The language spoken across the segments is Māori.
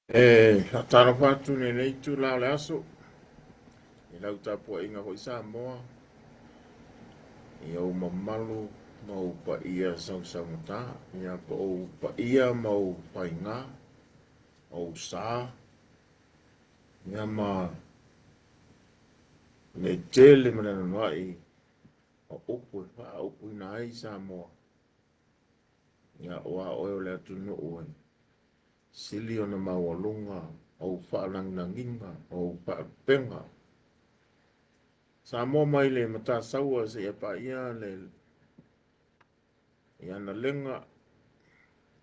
Tano whatu nei tu lao le aso. I lau tapua inga hoi Samoa. I au mamalu mau pa ia sau sau mata. I a pa au pa ia mau whainga. Au sā. I a ma le tele mana nai. O upu e wha upu ina ai Samoa. I a oa oeo le atu no uen. Sili o na mawalunga. Au wha langinga. Au wha penga. Samoa mai le mata saua se e pa ia le ia na lenga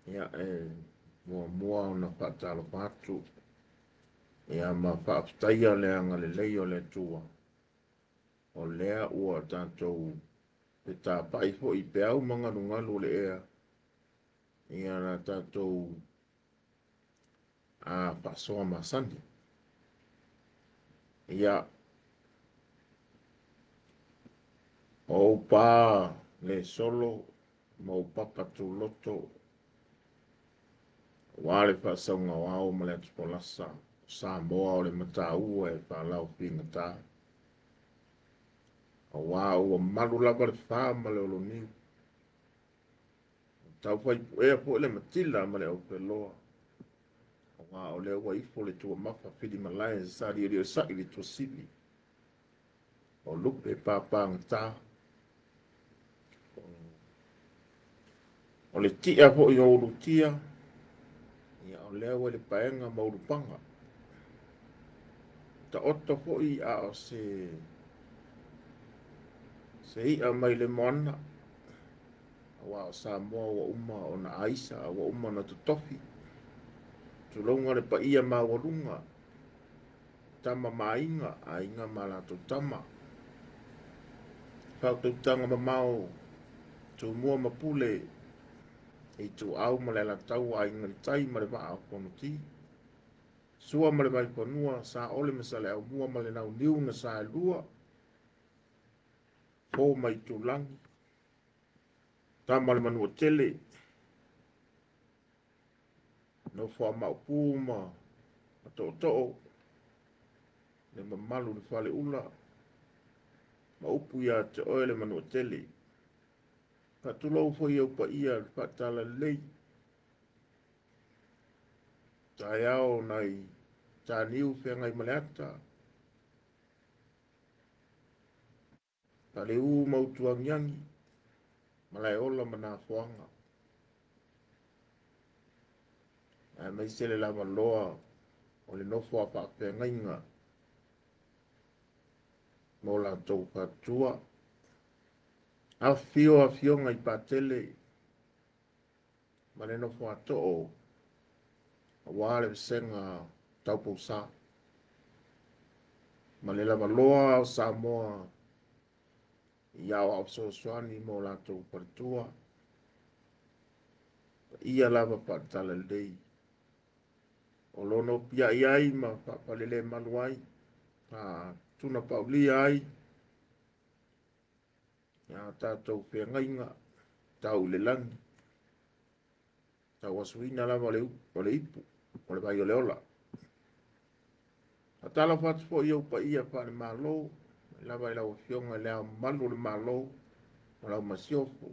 ia mua o na whaatalo patu ia ma whaaftaia leanga le leio le tua o lea ua tātou pe tā pai fo i pe au manganungalu le ea ia na tātou a pasoa masani ia o pā le solo mau papatu loto wale whaasaunga wao ma le atupolasa Samoa o le mata ua e whaalau pingata a wā ua malu lava le whaa ma le olo niu tau fai ea po le matila ma le au peloa a wā o le ua ifo le tua mafa whidi malai e sa rio rio sa i le tua sivi o lupe pāpāngata o le tia po i o uru tia ia o le ua le paenga ma uru panga ta oto po i a o se i a mai le moana wa Samoa wa uma o na aisa wa uma na tutofi tulonga le pa ia ma walunga tama mainga a inga mala to tama fa tu tanga ma mau tu mua mapule e tu au ma le la tau a inga tai ma le va a konuti sua ma le mai konua sa ole ma sa le au mua ma le nau niu na sa lua po mai tu langi tama le manua tele no fa ma puma to le mamalu le fale ula ma upu ia te oele manu tele ka tulo fo ia pa ia pa tala lei tai ao nai ta niu fenga i maleata pa le u mau tuangiangi malai ola mana fuanga ai mai sele lava loa o le nofo a pa fenga inga mo la tau patua a fio ngai pa tele ma le nofo a to o a wale senga tau pousa ma le lava loa o Samoa iau au so swani mo la tau patua ia lava pa tala lei o lono pia iai ma pa lele manuai pa tuna pa uli ai ya tātou whenga inga tau le langi tau asuina lava o le ipu o le vai o le ola a tala fatu po iau pa ia pa le malo lava i lau fionga lea malu le malo o lau masiofu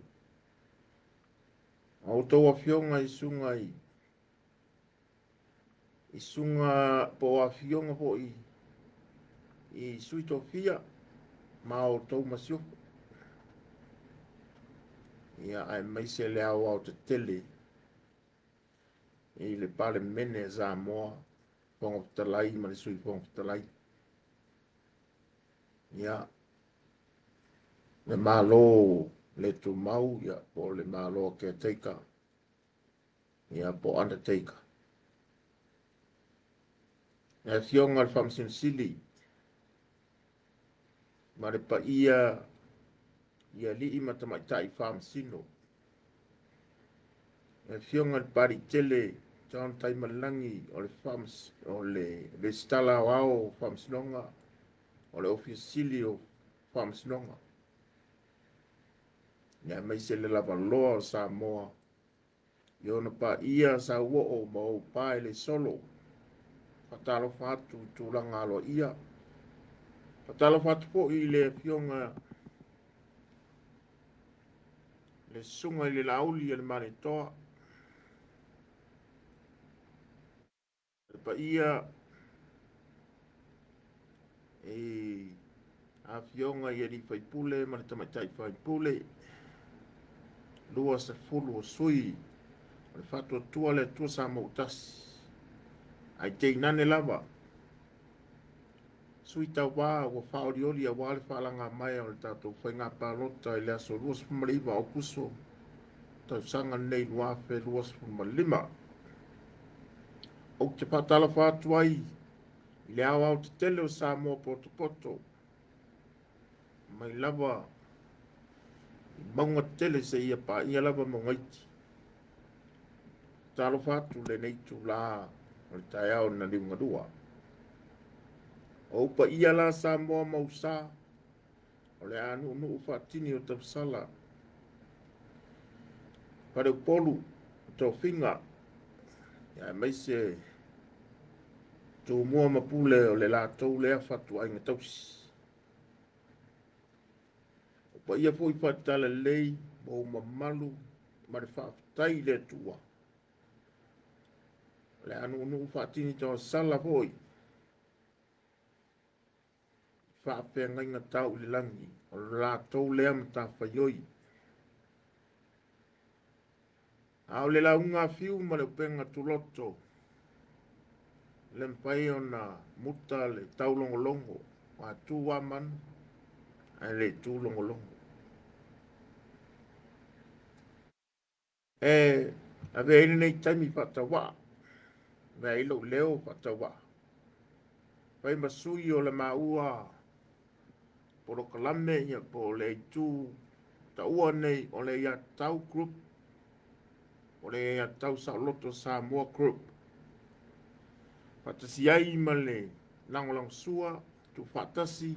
o tau a fionga i sunga po a fionga po i suito fia ma o tau masiofu ia ai mai se le au te tele i le pale mene za moa pongo talai ma le sui pongo talai ia le malo le tu mau ia po le malo ke teika ia po undertaker ia fionga le famsin sili ma le pa ia li ima tamai tai famsino ia fionga le pari tele John tai malangi o le fams o le stala wao famsinonga o le ofisili o famsinonga ia mai se le lava loa Samoa Iona pa ia sa uo o mau pae le solo. Patalo fatu tulanga alo ia. Patalo fatu po i le fionga le sunga i le lauli le maritoa. Pa ia e a fionga i li faipule ma le tamatai faipule. Lua se fulu o sui. Le fatu tua le tua sa mautasi. Ai te inane lava. Sui tau wā o whaoriori a wale whalanga mai o le tātou whainga pālota i le aso ruas pumariwa o kuso. Tau sanga nei lua whe ruas pumalima. O te patala whātu ai. I le awa o te tele o Samoa poto poto. Mai lava. I maunga tele se ia pa ia lava maungaiti. Talo whātu le nei tu la. O le tai au na liunga dua. O upa ia la Samoa mausa. O le anu unu whaatini o tafsala. Pare polu. Tau whinga. Ia mai se. Tō mua mapule o le la tau lea whatu ai ngatausi. O pa ia fo i whatala lei. Mo mamalu. Ma le whaafutai le tua. Le anu unu whaatini tau sala foi. Whaapea ngai ngatau le langi. O la tau lea mta whaioi. Ao le la unga fiu ma le upenga tuloto. Le mpai o na muta le tau longo longo. Wa tu wa man. Ai le tu longo longo. A vea ili nei taimi whatawa. Vea ilo leo whatawa. Pai masui o le maua. Poro kalame ia po le tu. Ta ua nei o le ia tau group. O le ia tau sa loto Samoa group. Patasi ai ma le langolang sua. Tu whatasi.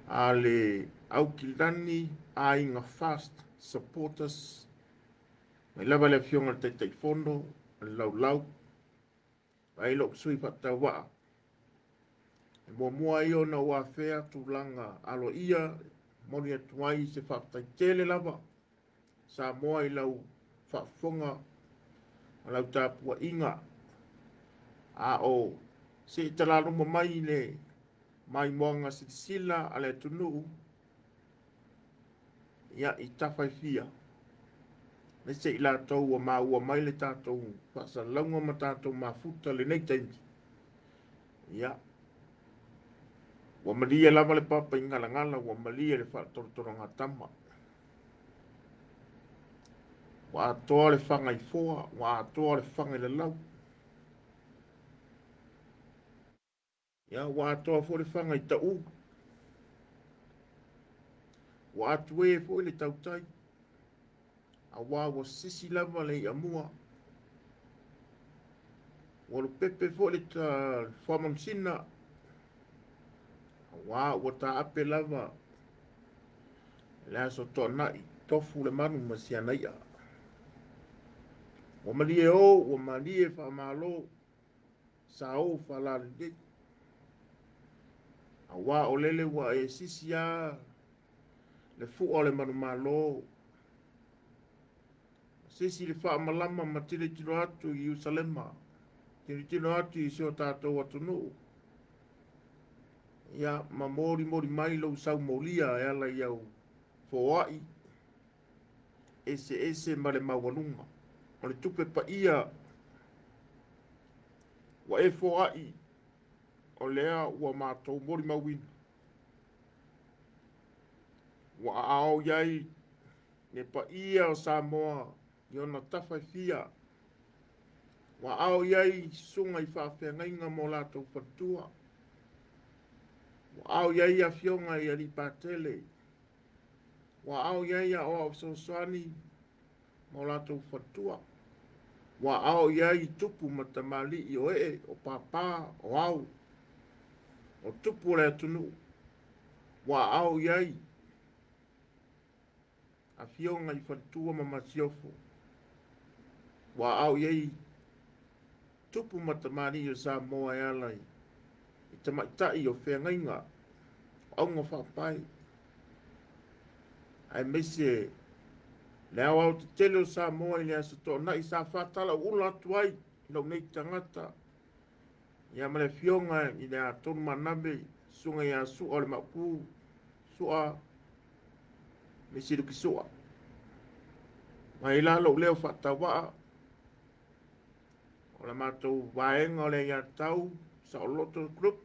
A le au kilani. A inga fast supporters. Mai lava le fionga te te fondo. Le lau lau. Pai lo sui whatawa. Mo mua i o na wafea tu langa alo ia. Moni atuai se whaftai tele lava. Sa moa i lau whafonga. Lau tāpua inga. A o. Se italalo mo mai le. Mai moanga sila ale tunu. Ia i tawhai fia. Me se ila tau wa ua mai le tātou. Whasa launga ma tātou mafuta le nei taimi. Ia. Wa malia lava le papa ingala ngala. Wa malia le whaatoronga tama. Wa atoa le whanga i foa. Wa atoa le whanga i le lau. Ia wa atoa fo le whanga i tau. Wa atue fo le tautai. A wā wa sisi lava le i amua. Wa lo pepe fo le ta whamamsina. A wā wa ta ape lava. Le aso toa nai tofu le manu masiana ia. Wa malie o, wa malie whamalo. Sa o whalare de. A wā o lele wa e sisi a. Le fua le manu malo. Sisi le wha malama ma tire tino atu i Usalema. Tire tino atu i seo tātou atu nuu. Ia ma mori mai lau sau molia e ala iau fōai. Ese ma le mawanunga. O le tupe pa ia. Wa e fōai. O lea ua mātou mori mawina. Wa ao iai. Ne pa ia o Samoa. I ona tawhai fia. Wa ao iai sunga i whawhengainga mo lātou whatua. Wa ao iai a fionga i ari pātele. Wa ao iai a oa o soswani mo lātou whatua. Wa ao iai tupu matamali i oe o pāpā o au. O tupu le atunu. Wa ao iai a fionga i whatua ma masiofo. Wa au iei tupu matamani o Samoa e alai. I tamaitai o whengainga. Aunga whapai. Ai mese le au au te tele o Samoa i le aso tō na i sa whatala ula atu ai. Lau nei tangata. Ia male fionga i le a tonu manabe. Sunga ia su o le mapu. Sua. Mese luki sua. Mai la lo leo whatawaa. O le mātou waenga o le ia tau. Sa o loto group.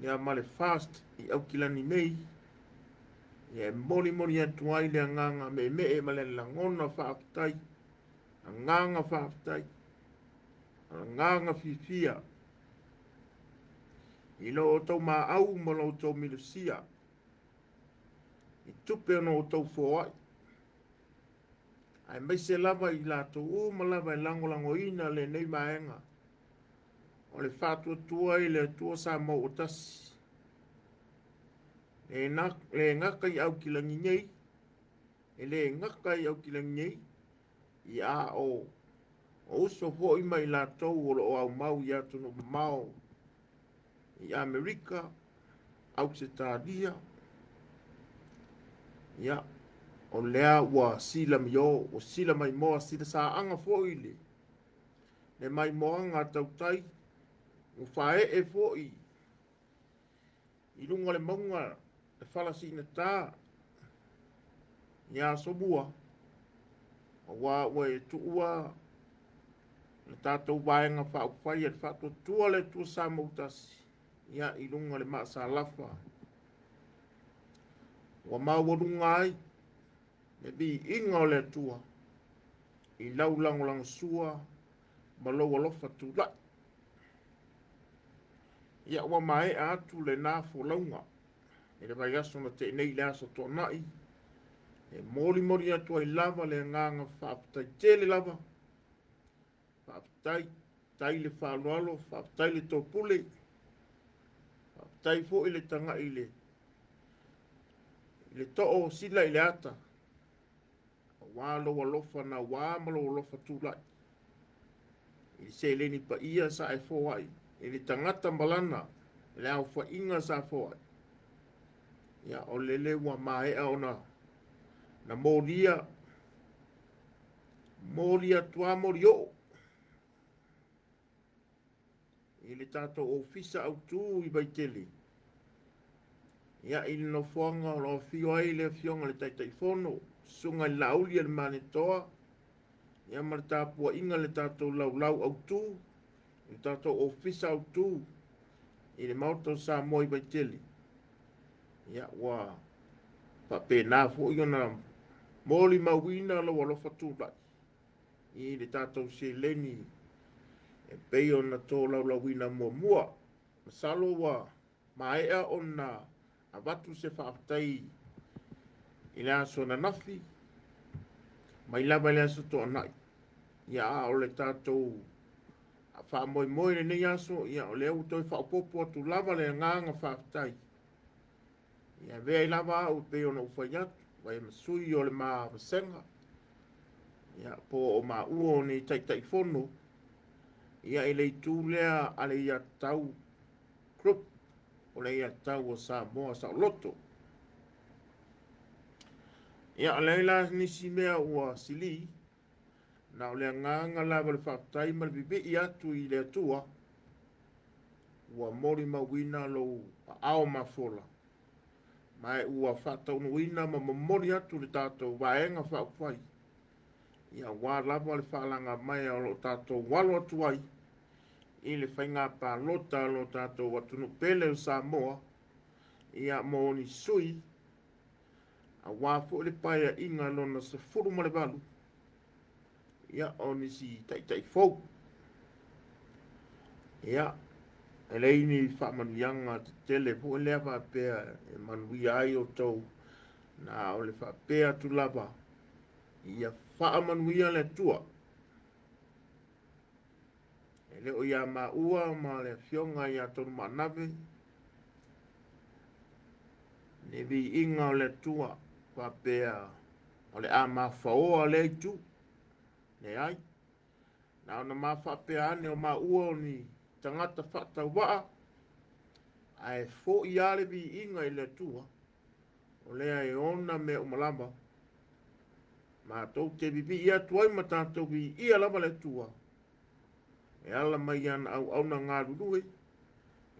Ia male fast i au kilani nei. Ia mori mori atu ai le nganga me e male langona whaafitai. A nganga whaafitai. A nganga fifia. I lo o tau maa au mo lo o tau milusia. I tupe ono o tau fōai. Ai mai se lava i lato o ma lava i lango ina le nei maenga. O le whātua tua i le tua sa mo o tasi. Le ngaka i au kilangi nei. E le ngaka i au kilangi nei. I a o uso fo i mai latou o lo au mau i atu no mau. I Amerika. Au se tādia. Ia. O lea ua sila mi o sila mai moa sila sa anga fo i le. Le mai moa ngā tautai. O whae e fo i. I runga le maunga. E whalasi na tā. Ia sobua. O wā ua e tuua. Le tātou waenga wha uwhai e whato tua le tua sa mautasi. Ia i runga le maa sa lafa. Wa maua runga ai. Me bi inga o le tua. I lau lango sua. Ma lau alofa tu lai. Ia wa mai atu le nā fo launga. E le vai aso na te nei le aso tō nai. E mori atu ai lava le nganga whaaputai tele lava. Whaaputai, tai le whaalualo, whaaputai le tō pule. Whaaputai fo i le tanga i le. I le to'o sila i le ata. Wā loa lofa na wā malo lofa tūlai. I se le ni pa ia sa e fo ai. I le tangata malana. Le au fa inga sa fo ai. Ia o lele wa maea ona. Na moria. Moria tua morio. I le tato ofisa au tū i baitele. Ia i le no fuanga o lo fio ai le fionga le taitai fono. Sunga i lauli al manetoa. Ia marita pua inga le tato lau au tū. Le tato ofisa au tū. I le mauto sa moi baitele. Ia wa pape na fo i ona moli mawina lo walo fatula. I le tato se leni. E pei ona tō lau mua. Masalo wa maea ona a watu se whaapatai i le aso na nafi. Mai lava le aso tō anai. Ia a o le tātou a whaamoe le nei aso. Ia o le au toi whaapopo atu lava le nganga whaapatai. Ia vea i lava au pei ona ufai atu. Vai masui o le maa wasenga. Ia po o maa uo ni taitai fono. Ia i le tū lea ale ia tau group. O le ia tau o Samoa sa loto. Ia le la nisi mea ua sili. Na o le nganga lava le whaapatai ma le bibi i atu i le atua. Ua mori mawina lo a ao mafola. Mai ua whaatau wina ma mori atu le tātou waenga whaupwai. Ia wā lava le whaalanga mai o lo tātou walo atu ai. I le whainga pā lota lo tātou watunu pele o Samoa. Ia mo ni sui. A wāfo le paia inga lona sa furu ma le walu. Ia o ni si taitai fau. Ia. E leini whaamanuianga te tele po lea whapea e manui ai o tau. Na o le whapea tu lava. Ia whaamanuia le tua. E leo ia ua ma le fionga ia tonu manawe. Ne vi inga o le tua. Whapea o le a mawhaoa le tu. Ne ai. na ona mawhapea ane o maua o ni tangata whata waa, ai fo i ale vi inga i le tua, o lea e ona me o malamba, ma tau te bibi ia tuai ma tātou vi ia lava le tua, e ala mai ana au na ngā rurue,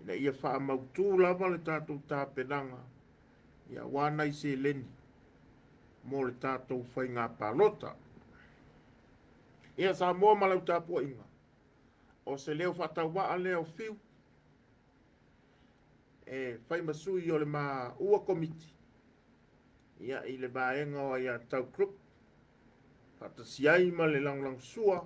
ina ia wha mautu lava le tātou tā penanga, ia wana i se leni, mo le tātou whai ngā pālota. Ia sa mua malau tāpua inga, o se leo whatau waa leo fiu, e whai masui o le mā ua komiti, ia i le baenga o ia tau krup, pata siai ma le lang sua,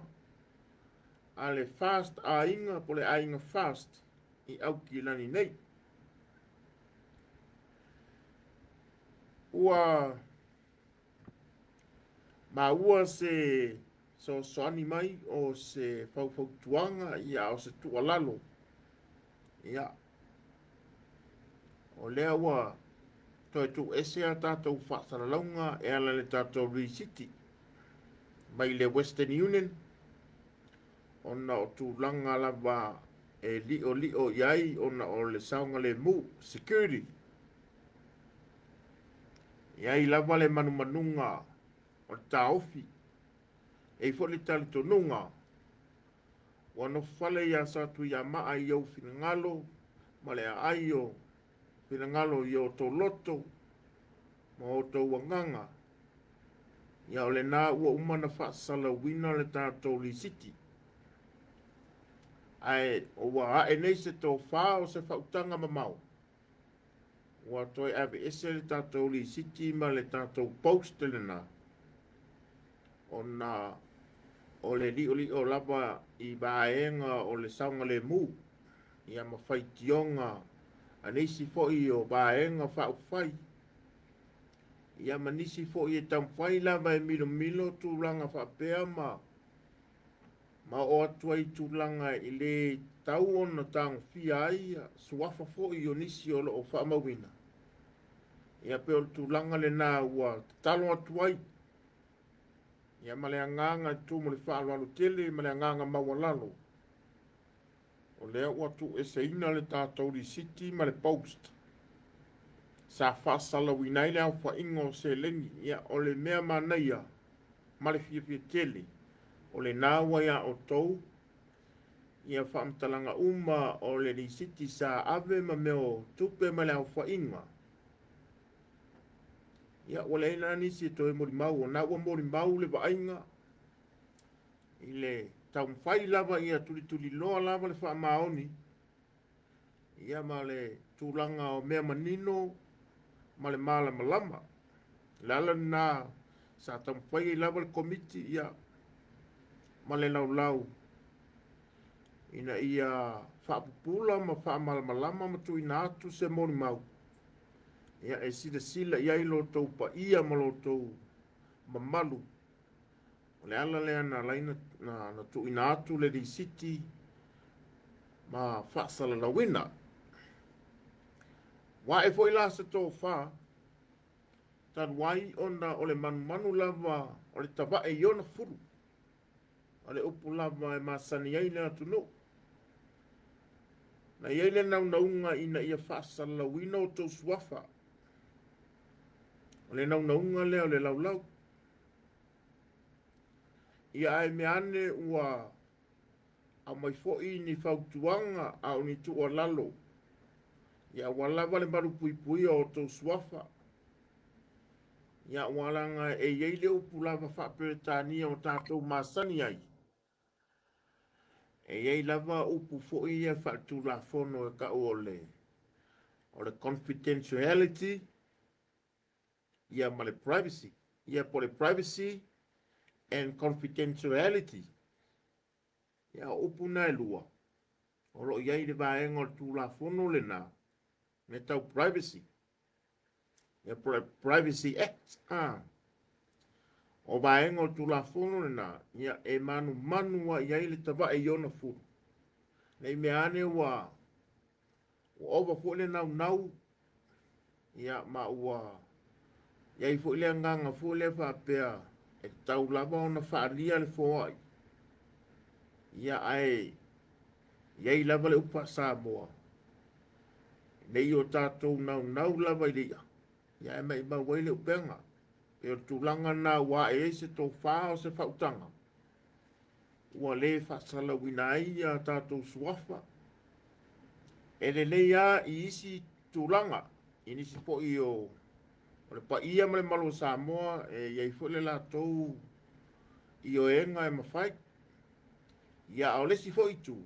a le fast a inga po le a inga fast, i au ki lani nei. Ua, ma ua se so soani mai o se fau tuanga ia o se tua lalo. Ia, o lea ua, toi tu ese a tātou whaasaralaunga e ala le tātou City. Mai le Western Union, ona o tūlanga lava e lio iai, ona o le saunga le mu, security. Iai lava le manunga o le tāofi, e fo le tali tonunga, wano fale ia satu ia maa i au finangalo, ma le ai o finangalo i o tō loto, ma o tō wanganga, ia o le nā ua umana whaasala wina le tātou li City. Ai, o wa e nei se tō whā o se whautanga mamau. Wa toi ave ese le tātou li City ma le tātou post le nā. O nā, o le li o lava i bāenga o le saunga le mū. Ia ma whai tionga, a nisi fo i o bāenga whau whai. Ia ma nisi fo i e tam whai lava e milo tūlanga whapea ma o atua i tūlanga i le tau ona tāng fia ai, suafa fo i o nisi o lo o whaamawina. Ia peo tūlanga le nā ua talo atuai. Ia ma le anganga tū mo le whaalwalo tele, ma le anganga maua lalo. O lea ua tu e se ina le tātou li City ma le post. Sa whaasala winai le au whaingo se lengi, ia o le mea manaia, ma le fia tele. O le nāwa ia o tou, ia whaamtalanga uma o le li City sa ave ma meo tupe ma le au whainga. Ia o le ina nisi to e mori mau, o nā ua mori mau le vainga, i le tau mwhai lava ia tuli loa lava le wha maoni, ia ma le tūlanga o mea manino, ma le mala malama. Lala nā sa tau mwhai lava le komiti ia, ma le lau. Ina ia whaapupula ma whaamalama ma tu ina atu se mori mau. Ia e sila ia ilo tau pa ia ma lo tau mamalu. O le ala lea na laina na tu ina atu le di City ma whaasala la wina. Wa e fo ila se tō wha, tad wai ona o le manu lava o le tawa e iona furu. O le upu lava e masani aile atu no. Na iele naunga ina ia whaasala wina o tō suafa. O le naunga lea o le laulau. Ia ai me ane ua a mai fo'i ni whautuanga a ni tu o lalo. Ia walawa le maru pui o tō suafa. Ia walanga e yeile upu lava whaperetania o tātou masani ai. E iei lava upu fo'i e whatu la fono e ka o le confidentiality, ia ma le privacy, ia po le privacy and confidentiality. Ia upu na e lua. O lo iei le vaenga o tu la fono le na, me tau privacy. Ia po le Privacy Act, o vaenga o tu la fono le na, ia e manu wa iei le tawa e iona furu. Nei me ane wa ova fo le nau, ia ma ua, iei fo le nganga fo le whapea, e tau lava o na whaalia le fo ai. ia ai iai lava le upa Samoa nei o tātou nau lava i lia ia e mai mawai le upenga e o tūlanga nā wā e se tō whā o se whautanga ua le whasala wina ai a tātou suafa e le leia i isi tūlanga i nisi po i o le pa ia male malo Samoa e iai fo le lātou i o enga e mawhai ia o lesi fo i tū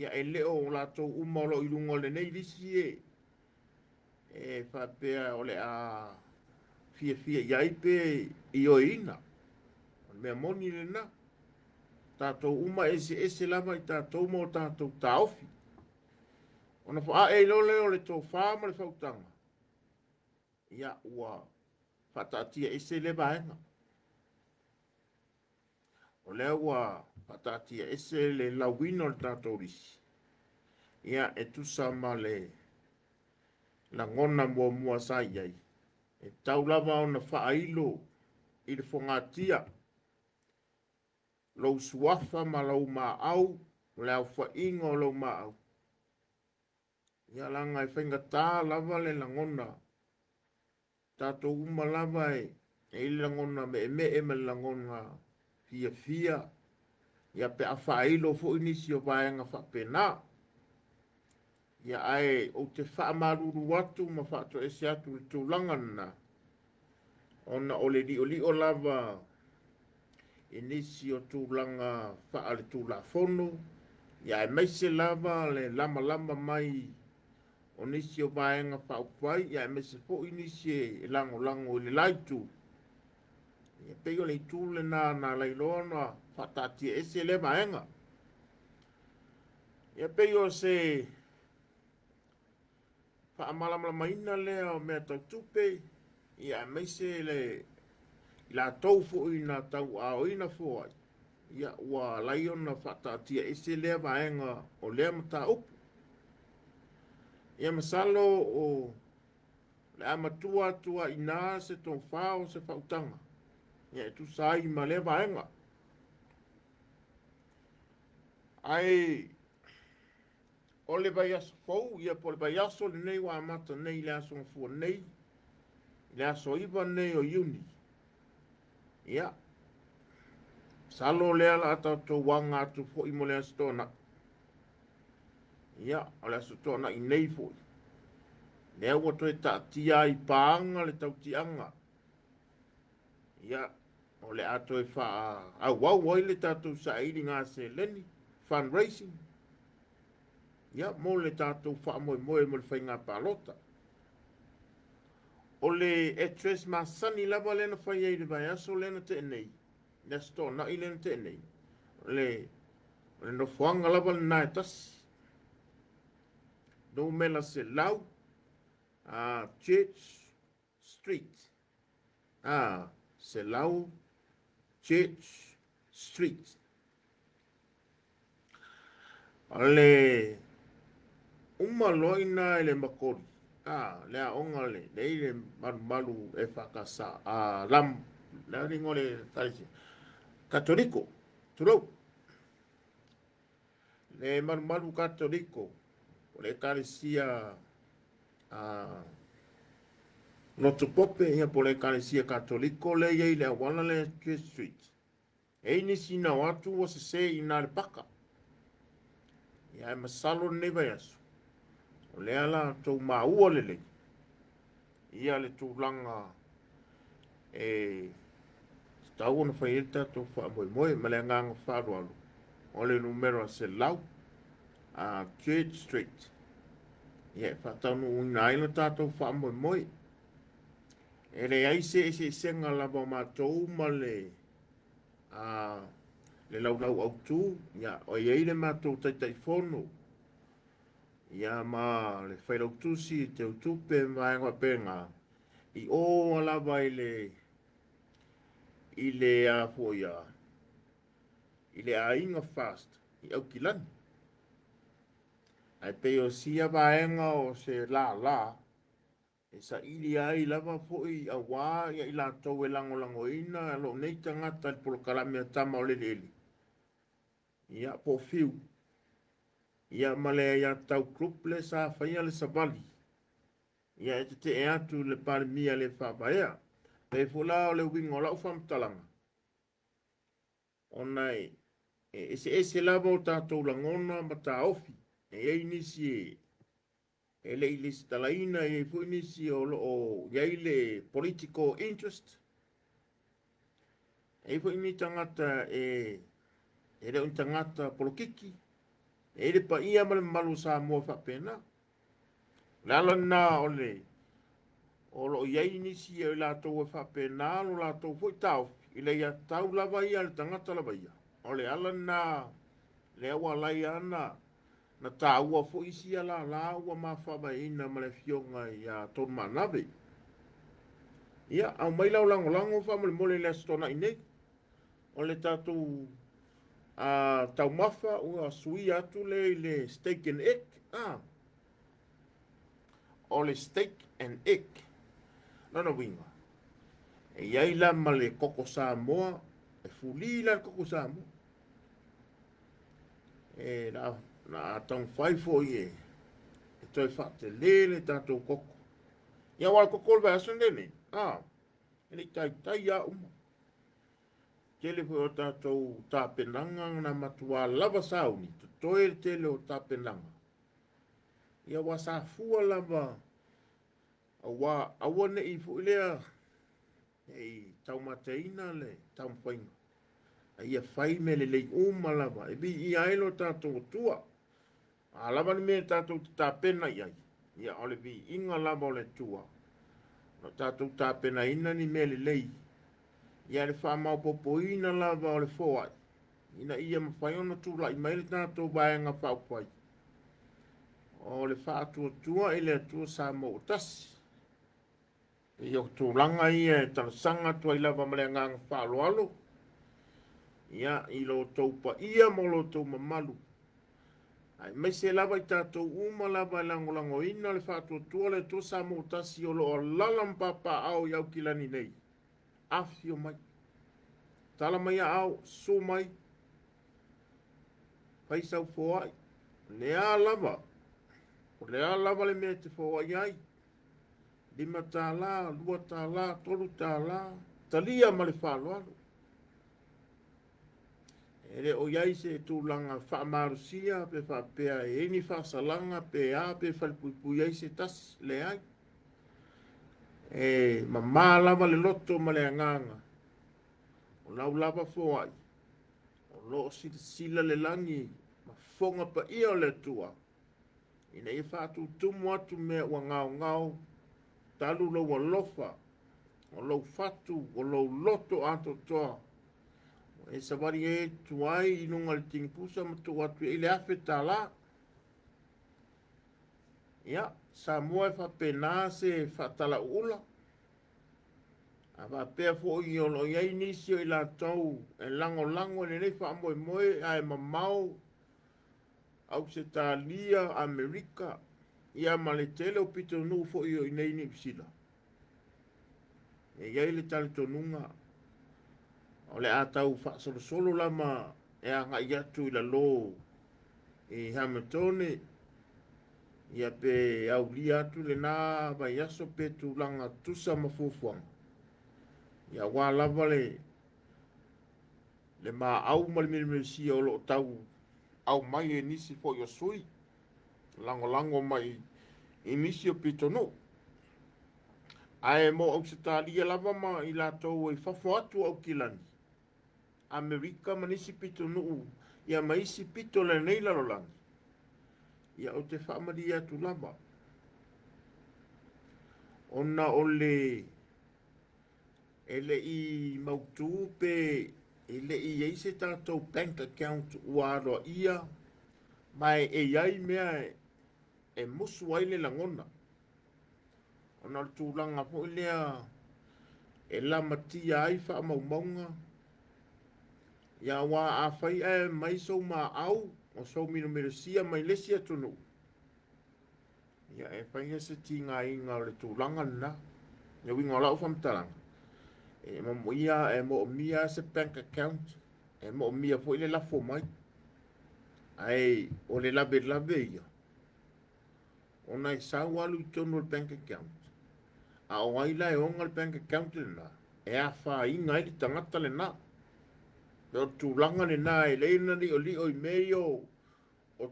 ia e leo o lātou umalo i lungo le nei lisi e whapea o le a fia iai pe i o ina mea moni le na tātou uma ese lava i tātou mo tātou tāofi ona wha e lole o le tō whāma le whautanga ia ua whatatia ese le vaenga o lea ua whatatia ese le lawino le tātou risi ia e tusa ma le la ngona mua sa iai e tau lava ona whaailo i le whangatia lau suafa ma lau au le au whainga o lau au ia langa e whainga tā lava le langona tātou uma lava e langona me langona fia ia pe a whailo fo inisi o vaenga whapena ia ai o te whaamaruru atu ma whaato e se atu le tūlanga na ona o le li o lava inisi o tūlanga wha le tūla fono ia e meise lava le lama mai o nisi o vaenga whaupai ia e meise fo inisi e lango le laitu ia pego le tūle na leiloana whatatia ese le vaenga ia pego se whaamalamala maina lea o mea tau tupe ia e meise le la tau fo ina tau a o ina fo ai ia ua laiona whatatia ese lea vaenga o lea mata upu ia masalo o le amatua tua ina se tō whao se whautanga ia e tu sai ma lea vaenga ai o le vai aso fou ia po le vai aso le nei wa amata nei le aso ngafua nei le aso iwa nei o iuni ia salo lea la ata to wanga atu fo i mo le aso tōna ia o le aso tōna i nei fo lea ua toi ta tia i paanga le tau tianga ia o le ato e wha au wai le tātou sa ili ngā se leni fundraising ia mo le tātou wha moe mo le whainga pālota o le e tres masani lava lena whai ei le vai aso lena te nei le sto na i lena te nei le no whanga lava le nai tasi no mela se lau Church Street se lau Church Street ale loina ele makori le onga le malu e whakasa lam le ringo le talisi katoliko turo le malu katoliko o le kalisia no te pope ia po le kalesia katoliko le iei le awana le Church Street e nisi na watu o se ina le paka ia e masalo neva yasu o le ala tau maua le ia le tūlanga e tau ona whaieta tau wha moe ma le nganga wharualu o le numero se lau Church Street ia e whatanu una aina tātou wha moe e le aise e se senga lava mātou ma le lau au tū ia o iei le mātou taitai whono ia ma le whairau tūsi te utupe maenga penga i o lava i le fuoia i le ainga fast i au kilani ai peo sia vaenga o se la e sa ili ai lava foi a wā ia i la tau e lango ina lo nei tangata i polo kalame a tama o le leli ia po fiu ia male ia tau group le sa faia le savali ia e te e atu le palemia le whapaea pe fula o le wingo lau whamtalanga ona ese lava o tātou langona ma tā ofi e nisi e le ilis talaina e fu nisi o iai le political interest e fu ini tangata e le un tangata polokiki e le pa ia ma le malu sa mua whapena lala na o lo iai nisi e lātou e whapena lo lātou fu i tau i le ia tau lava ia le tangata lava ia o le ala na le awa lai ana na tā ua fu isi ala la ua ma whama ina ma le fionga ia ton manabe ia au mai lau lango whama le mole le astona i nei o le tātou tau mafa ua sui atu le steak and egg o le steak and egg nana winga e iai la ma le koko Samoa e fuli la koko Samoa e na tau fai fo ie e toi fate lele tātou koko ia wala koko le vason lene e le tai a uma tele fo o tātou tāpenanga na matua lava sauni toi le tele o tāpenanga ia wasa fua lava awa ne i fu ilea e tau mateina le tau mpainga ia fai me le lei uma lava e bi i ailo tātou tua a lava ni me tātou tāpena iai ia ole bi inga lava o le tua no tātou tāpena ina ni me le lei ia le whamau popoina lava o le foai ina ia mawhai ona tūla i maile tātou baenga whaupai o le whaatua tua i le atua sa mo tasi i o tūlanga ia e talasanga tua i lava male ngang whaaloalo ia i lo taupa ia mo lo tau mamalu ai mai se lava i tātou uma lava i langolango ina le whaatua tua le atua sa mo tasi o lo o lalam papa au iau kilani nei afio mai tala mai au so mai paisau foai lea lava o lea lava le mea te foai ai lima tāla, lua tāla, tolu tāla talia ma le whaaloalo ele o iai se tūlanga whaamarusia pe whapea e eni whaasalanga pe a pe whalipupui ai se tas le ai e mamā lava le loto ma le anganga o lau lava foai o lo sila le langi ma fonga pa ia o le tua ina i whaatu tumu atu mea ua ngau talu lo wa lofa o lo fatu o lo loto ato toa e savari e tuai inunga le tingpusa ma tu atu i le afe tala ia sa mua e whapena se whatala ula a whapea fo i o lo iai nisio i la tau e lango le nei wha moe a e mamau au se talia Amerika ia ma le tele o pito nu fo i o nei ni psila e iai le tale tonunga o le atau wha solo lama e a ngai atu i la lo i Hamiltone ia pe au li atu le nā vai aso pe tu langa tusa mafufuanga ia wā lava le mā au malimirisi o lo tau au mai e nisi fo i o sui lango mai i nisi o pito no ae mo au se tālia lava ma i lātou e whafo atu au kilani Amerika manisi pito nuu ia maisi pito le nei lalolangi ia o te whaamari atu lava ona ole ele i mautu pe ele i eise tātou bank account uaro ia mai e iai mea e musu ai le langona ona le tūlanga po lea e la matia ai wha maumaunga ia wā a whai e mai sou ma au o sou mino sia mai lesi atunu ia e whai e se tinga inga o le tūlanga na ia winga lau whamtaranga e mo ia e mo mia se bank account e mo mia fo ile la fo mai ai o le labe ia ona e sau alu i tonu le bank account a o ai la e onga le bank account le na e a wha inga i tangata le na pe o tūlanga le na e leina li o i mei o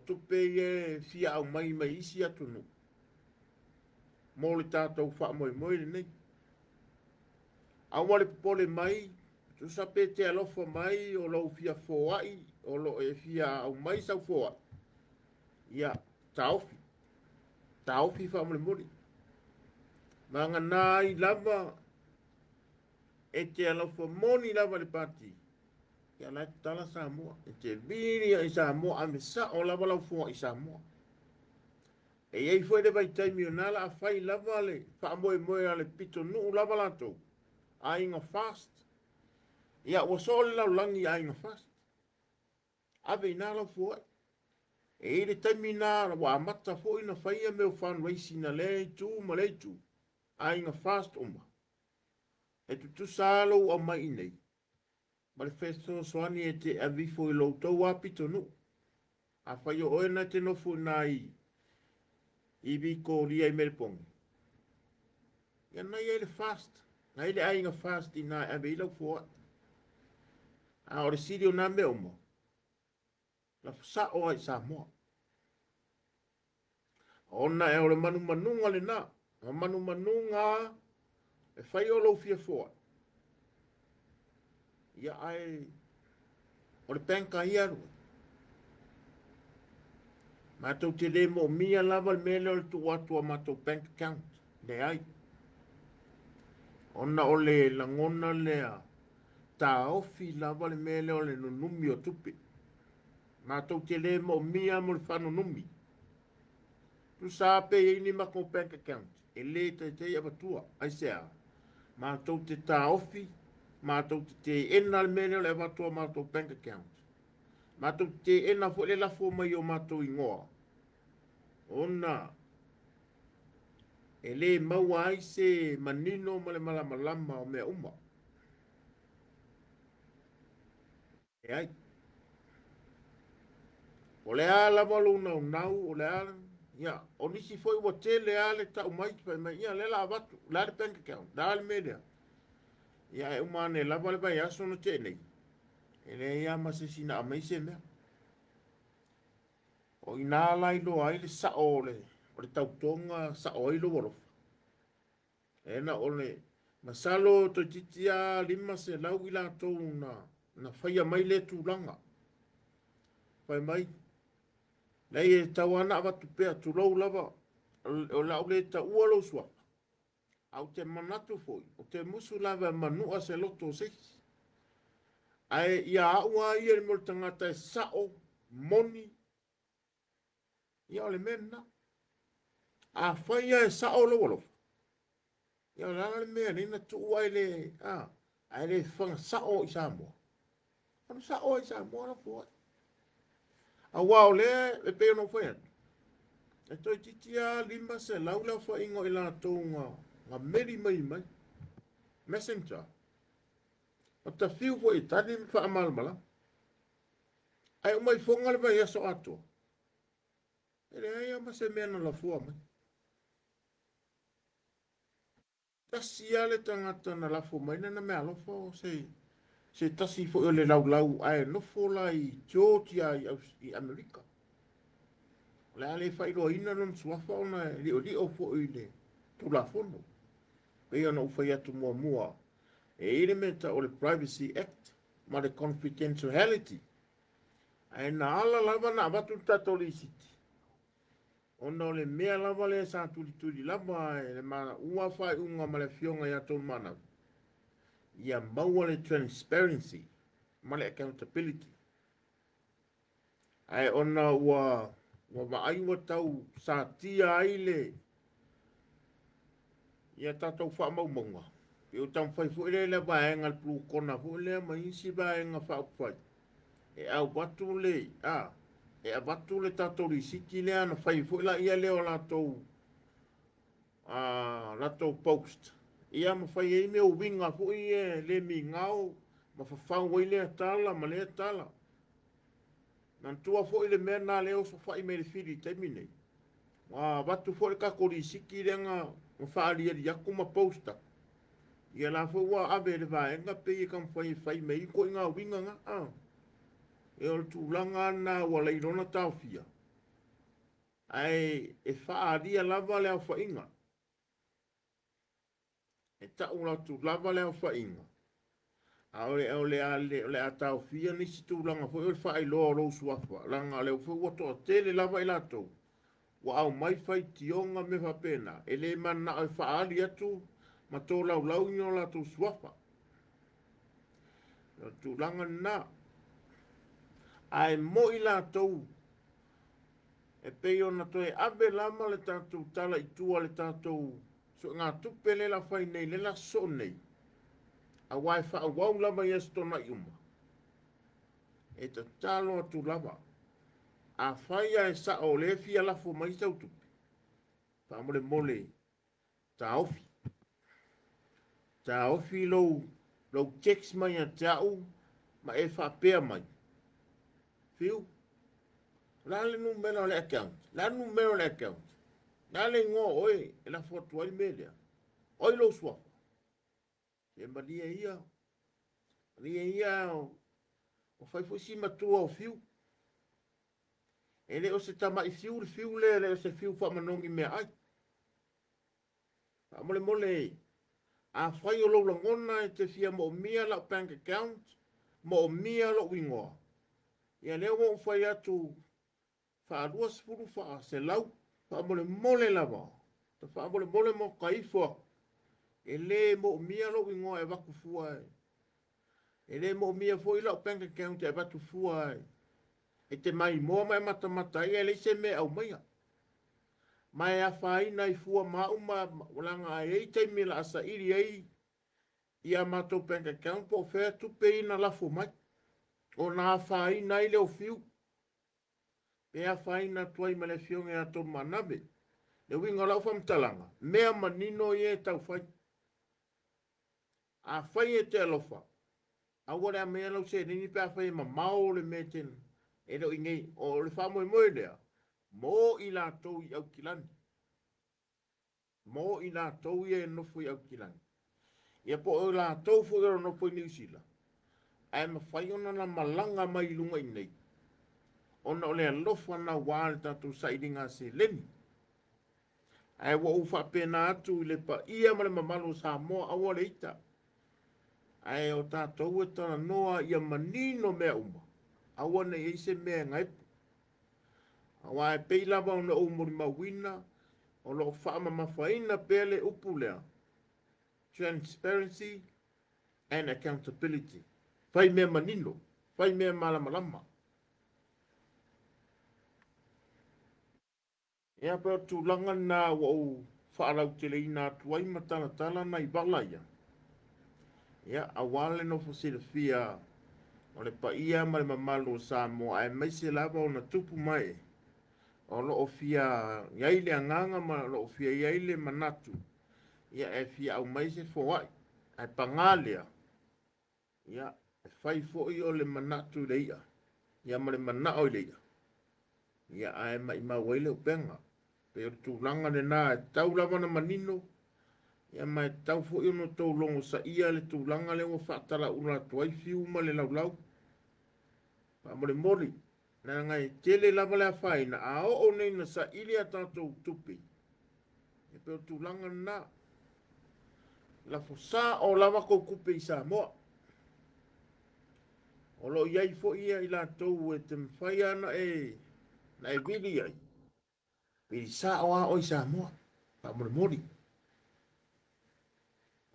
tupe e fia au mai isi atu no mo le tātou wha moi le nei a wale pole mai tu sape te alofa mai o lau fia foai o lo e fia au mai sau foai ia taofi wha mole mole manga nai lava e te alofa moni lava le pati ia lai tala Samoa e te biri i Samoa a me sa o lava lau foa i Samoa e iei foi le vai taimi o nala a fai lava le wha moe ale pito nuu lava lato a inga fast ia ua so le lau langi a inga fast ave ina lau foa e ile taimi na wa amata fo ina faia me o fundraising na le tu ma le tu a inga fast uma e tu salo o mai nei ma le festo soani e te avi fo i lo tau apito nu a fai o ena te no fu nai i vi ko lia i melpong ia na ia le fast na ile a inga fast ina ave ilo fo a ore sirio na me omo la sa o ai sa mo ona e ore manu manunga le na o manu manunga e fai o lo fia fo ia ai o le penka ia ru ma tau te le mo mia lava le mele o le tu atua ma tau bank account le ai ona o le langona lea ta ofi lava le mele o le nunumi o tupi ma tau te le mo mia mo le whanu numi tu sa pe e ni ma ko bank account e le te abatua ai sea ma tau te ta ofi ma tau te ena le mele o le abatua ma tau bank account ma tau te ena fo le lafo mai o ma tau ingoa ona e le maua ai se manino ma le malama o mea uma e ai o le ala walu nau o le ala ia o nisi foi ua te le ale ta umai pa mai ia le la watu la le bank account la le media ia e umane la vale vai aso no te nei e le ia ma se sina a mai se mea o ina lai lo ai le sa o le tautonga sa o ilo wolof e na o le masalo to titia lima se lau ila tau na whaia mai le tūlanga whai mai nei e tau ana watu pea tu lau lava o lau le ta ua lo sua au te manatu foi o te musu lava manua se loto se ai ia aua ia le mol tangata e sao moni ia ole mena a whaia e sao lo walo ia o lala le mea nina tu ua le ai le whanga sao i Samoa ano sao i Samoa na foi a wao le e peo no foi e toi titia lima se laula fa ingo i la tonga nga meri mai messenger o ta fiu fo i tani mi fa amal mala ai o mai fonga le vai aso ato e le ai ama se mena la fua mai tasi ale tangata na la fua mai na me alofa o se tasi fo i le lau ai no fo la i Georgia i Amerika le ale fai roa ina non suafa ona li o fo i le tu la fono pe ona ufai atu mua e elementa o le Privacy Act ma le confidentiality ai na ala lava na abatu tatoli siti ona o le mea lava le sa tuli lava e le mana ua fai unga ma le fionga ia ton mana ia maua le transparency ma le accountability ai ona ua ai ua tau sa tia ai le ia tatou wha maumonga e o tam fai fu le vaenga le plu kona fu le ma isi vaenga fa fai e au batu le e a batu le tatou li siki le ana fai fu la ia le o la tou la tou post ia ma fai e me o winga fu i le mi ngau ma fa fa wai le tala ma le tala nan tua fo ile mea na leo so fa i me le fili taimi nei wa watu fo le kakori siki renga mawhaari e yaku ma posta ia la fo wa ave le vaenga pe i kam fai me i ko inga winga nga e o tūlanga na wala i rona tau fia ai e whaaria lava le au whainga e tau la tūlava le au whainga o le a tau fia nisi tūlanga fo e whai loa rou suafa langa le fo wato a tele lava i lato wa au mai fai tionga me whapena e le mana au whaari atu ma tō lau lau ino la tō suafa tūlanga na ai mo i lato e peo na to e abe lama le tātou tala i tua le tātou so ngā tupe le la whai nei le la so nei a wai wha a wau lama i estona i uma e ta talo atu lava a whai a e sa o le fia la fo mai tau tupe pa mole mole ta ofi lou checks mai a tau ma e wha pea mai fiu la le numero le account la numero le account la le ngo oi e la foto ai media oi lo swa e malia ia o fai fo si matua o fiu ele o se tama i fiu le o se fiu fa manongi me ai pa mole a fai o lo ngona e te fia mo mia la bank account mo mia lo wingo ia le o fai atu fa duas furu fa se lau fa mole lava ta fa mole mo kaifo ele mo mia lo wingo e vaku fua ele mo mia foi la bank account e vaku fua e te mai mo mai mata ele se me au mai a fai nai fua ma uma langa e te mi la sa iri ai ia mato bank account po fe tu pe na la fu mai o na fai nai le fiu pe a fai na tuai male fiu e ato manabe le winga la fam talanga mea manino ye tau fai a fai e te alofa a wale a mea lau se nini pe a fai ma mao le meten e do ingei o le famo e moe lea mo i la tau i au kilani mo i la tau i e nofo i au kilani ia po o la tau fo i nofo i niusila ai ma fai ona na malanga mai lunga i nei ona o le alofa na wale tatu sa iringa se leni ai wa ufa pena atu le pa ia ma le mamalo sa mo a wale ita ai o tatou e tana noa ia manino mea uma a wane e se mea ngai a wae peilava o na umuri mawina o lo whaama mawhaina pele upulea transparency and accountability fai mea manino fai mea malamalama ea peo tūlanga nā wau whaarau te lei nā tuai matala na i balaya ia a wale no fosilafia o le paia ma le mamalo sa mo ai mai se lava ona tupu mai o lo ofia iai le anganga ma lo ofia iai le manatu ia e fia au mai se foai ai pangalea ia e fai foi o le manatu le ia ma le manao le ia ai mai ma wele upenga pe o tūlanga le nā e tau lava na manino ia mai tau foi ono tau longo sa ia le tūlanga le o whaatara ura tuai fiu ma le laulau pa mo le mori na ngai tele lava le fai na a o nei na sa ili a tātou tupi e pe o tūlanga na la fosa o lava ko kupe i sa moa o lo iai fo ia i la tau e te mwhai ana na e vili ai pili sa o a o i sa moa pa mo le mori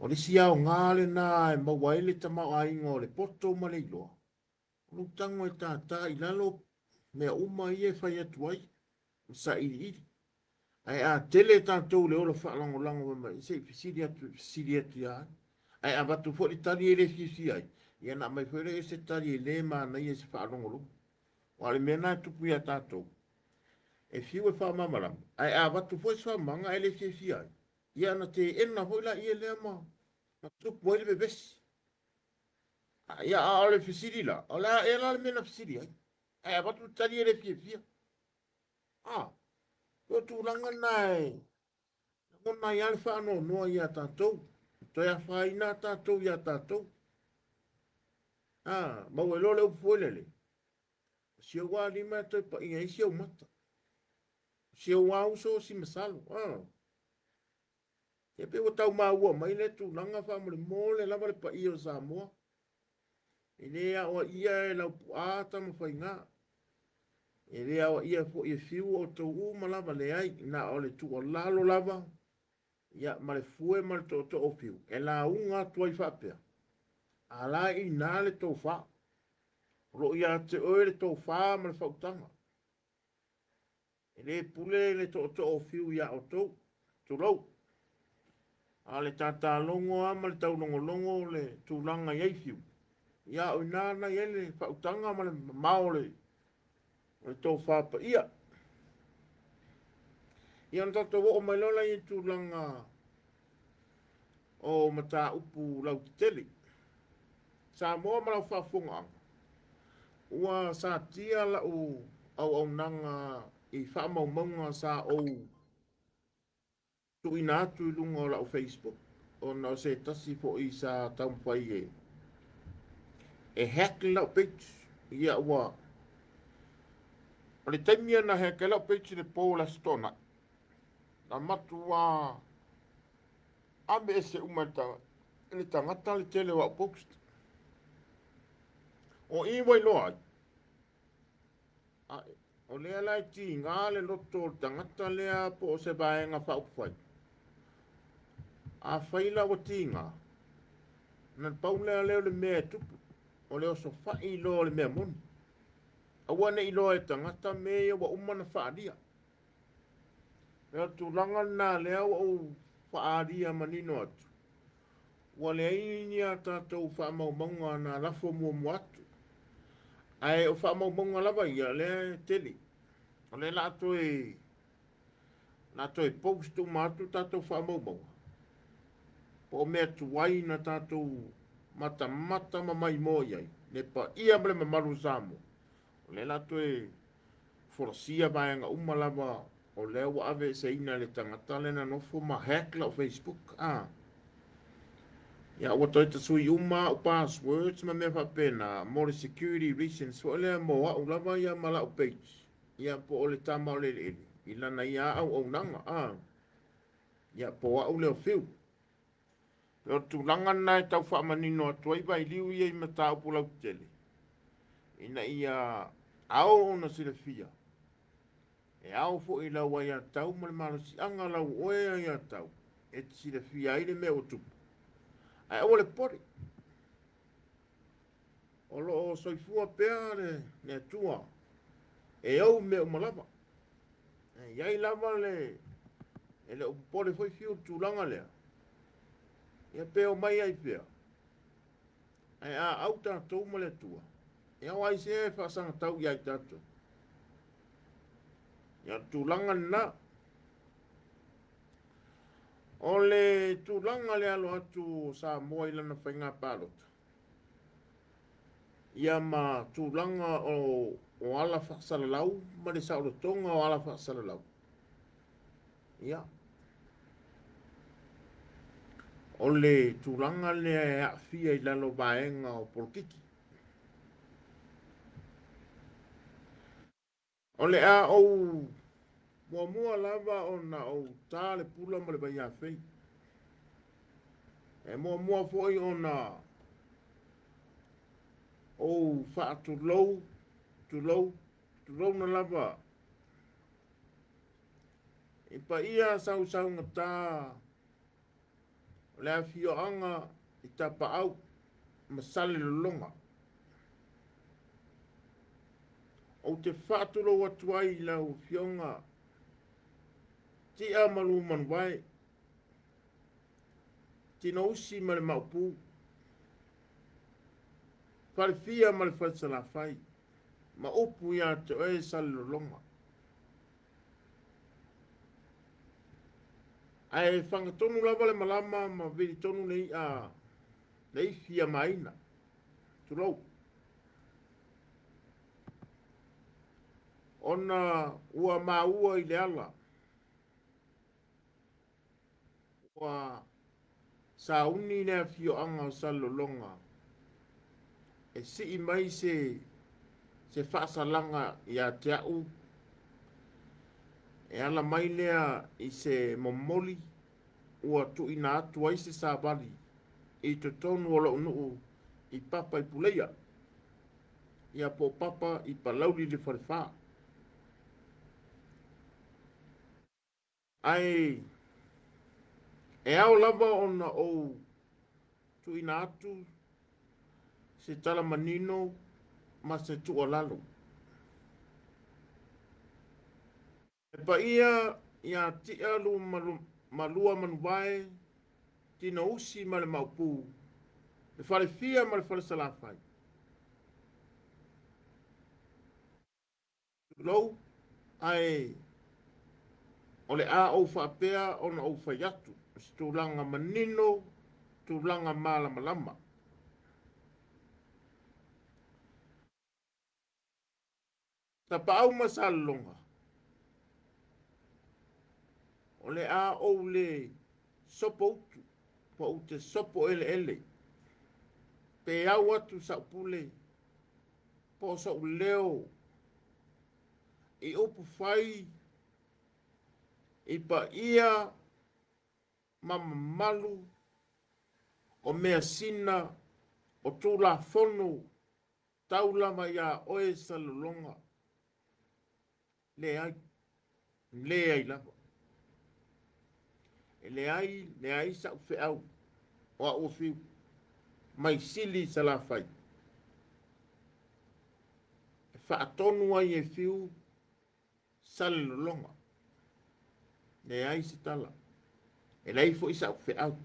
o le si au ngale na e mawaile ta mau a ingo le poto ma le iloa o lo tango e tātā i lalo mea uma ia fai atu ai sa iri ai a tele tātou le ola whaalango mai se fisiri atu ia ai a batu fo i tari e le fisi ai ia na mai fwere e se tari e le ma na ia se whaalango o ale mea nā tupu ia tātou e fiu e whaamamaram ai a batu fo i whaamanga e le fisi ai ia na te ena fo ila ia lea ma na tupu ai le bebesi ia a ole fisiri la o la e la le mena fisiri ai e ba tu tari le fia ah ko tu langa nai ngona ya fa no no ya tatou to ya fa ina tatou ya tatou ah ma we lo le fuele si o wa ni ma to pa ia si o mata si o wa uso si masalo ah e pe o tau ma ua mai le tu langa fa mo le mole lava le pa ia sa mo e le a o ia e lau puata ma fa inga e le a o ia fo ia fiu o to u ma lava le ai na o le tu o lalo lava ia ma le fue ma le to o fiu e la unga tu ai fa pe ala i na le to fa ro ia te o le to fa ma le fa utanga e le pule le to o fiu ia o to rou a le tata longo ama le tau longo longo le tūlanga iei fiu. Ia o nana iei le whautanga ma le mao le tō whapa ia. Ia na tata wo o mai lola i tūlanga o mata upu lau titeli. Sa moa ma lau whafunga anga. Ua sa tia la au nanga i whamaumaunga sa au tu ina atu i lunga o lau Facebook. O na se tasi po i sa taumpai e hack lau page ia ua o le taimia na hack lau page le pōla stona na matua ame ese umata le tangata le tele wa post o i wai loa o lea lai ti ngā le loto o tangata lea po o se baenga wha upwai a whaila wa ti ngā na pau lea leo le mea tupu o leo so whai lo le mea moni awane i loa e tangata mea wa umana whaadia leo tūlanga nā leo o whaadia manino atu wa le ini a tātou whaamaumaunga na lafo mua muatu ai o whaamaumaunga lava ia le tele o le lato e postu matu tātou whaamaumaunga po mea tuwai na tātou mata mamai mo iai le pa ia mle mamaru zamo o le lato e forosia vaenga umalava o leo wa ave se ina le tangata le na nofo ma hack la o Facebook ya wa toi te sui uma o passwords ma me fa pena more security reasons so le mo wa lava ya mala o page ya po o le tama o le ila na ya au nanga ya po wa o le fiu yo tu langa na tau fa manino toi vai liu ye mata o pula tele ina ia au na sile fia e au fo ila wa ya tau mal malo si anga la o ya tau e sile fia ile me o tupu ai o le pori o lo soifua pea ne tua e au me o malava e iai lava le o pori foi fiu tūlanga lea ia peo mai ai pea ai a au tātou ma le tua ia wai se e whaasanga tau iai tātou ia tūlanga na o le tūlanga le alo atu sa moa ilana whainga pālota ia ma tūlanga o ala whaasalalau ma le sauratonga o ala whaasalalau ia o le tūlanga le a fia i lalo vaenga o polkiki o le a mua lava o na o tā le pula ma le vai a fei e mua foi o na o wha tulou na lava e pa ia sau ngata le a fio anga i tapa au masale longa o te whaatulo watuai lau fionga ti a malu manwai ti no usi male maupu fia male fatsala fai ma upu ya te e salo longa ai whangatonu lava le malama ma veri tonu nei a nei fia maina tulou ona ua maua i le ala. Ua sauni nea fio anga o salolonga. E si i mai se whaasalanga i a te au. E ala mai lea i se momoli ua tu ina atu ai se sabali. I te tonu o lau nuu i papa i puleia. Ia po papa i palauli le wharewha. Ai, e au lava ona o tu ina atu se tala manino ma se tu o lalo. E pa ia ti alu malua manuwae tina usi ma le maupu. Le whare fia ma le whare salafai. Lou, ai, o le a au whaapea ona au whaiatu. Stulanga manino, stulanga malama lama. Ta pa au masalonga. O le a au le sopo utu. Pa ute sopo ele ele. Pe au atu sa upule. Po sa uleo. I upu fai. I pa ia mama malu. O mea sina. O tūla fono. Taulama ia oe salolonga. Le ai. Le ai lava. E le ai sa ufe au. O a ufiu. Mai sili salafai. E whaatonu ai e fiu. Salolonga. Le ai si tala. E lei fo isa ufe au.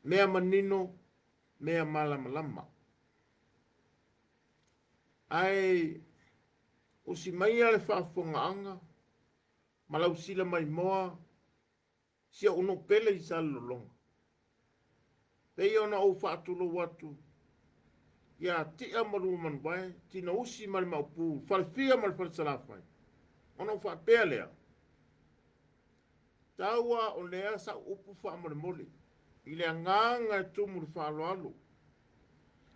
Mea manino. Mea malama lama. Ai. Usi mai ale whaafonga anga. Malau sila mai moa. Sia uno pele i salolonga. Pei ona au whaatulo watu. Ia tia maru manuwae. Tina usi mali maupu. Whalfia mali whalsalafai. Ona whaapea lea. Taua o lea sa upu whaamare mole. I lea nganga e tumuri whaaloalo.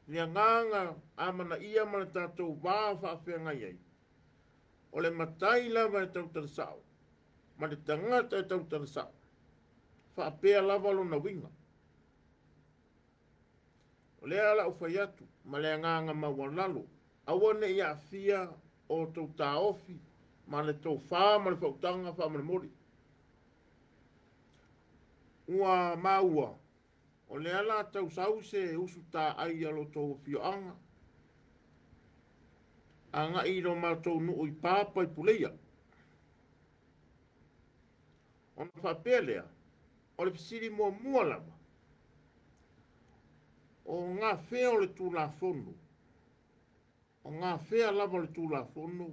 Lea nganga amana ia mana tātou waa whaafea ngai ai. O le matai lava e tau tarasao. Ma le tangata e tau tarasao. Whaapea lava lo na winga. O lea ala ufayatu. Ma lea nganga mawalalo. Awane ia fia o tau taofi. Ma le tau whaa ma le whautanga whaamare mole. Ua maua. O le ala tau sau se usu tā ai alo tau fio anga. Anga i ro mātou nuu i pāpa i puleia. Ona whapelea. O le pisiri mua mua lama. O ngā whea o le tūla whonu. O ngā whea lama o le tūla whonu.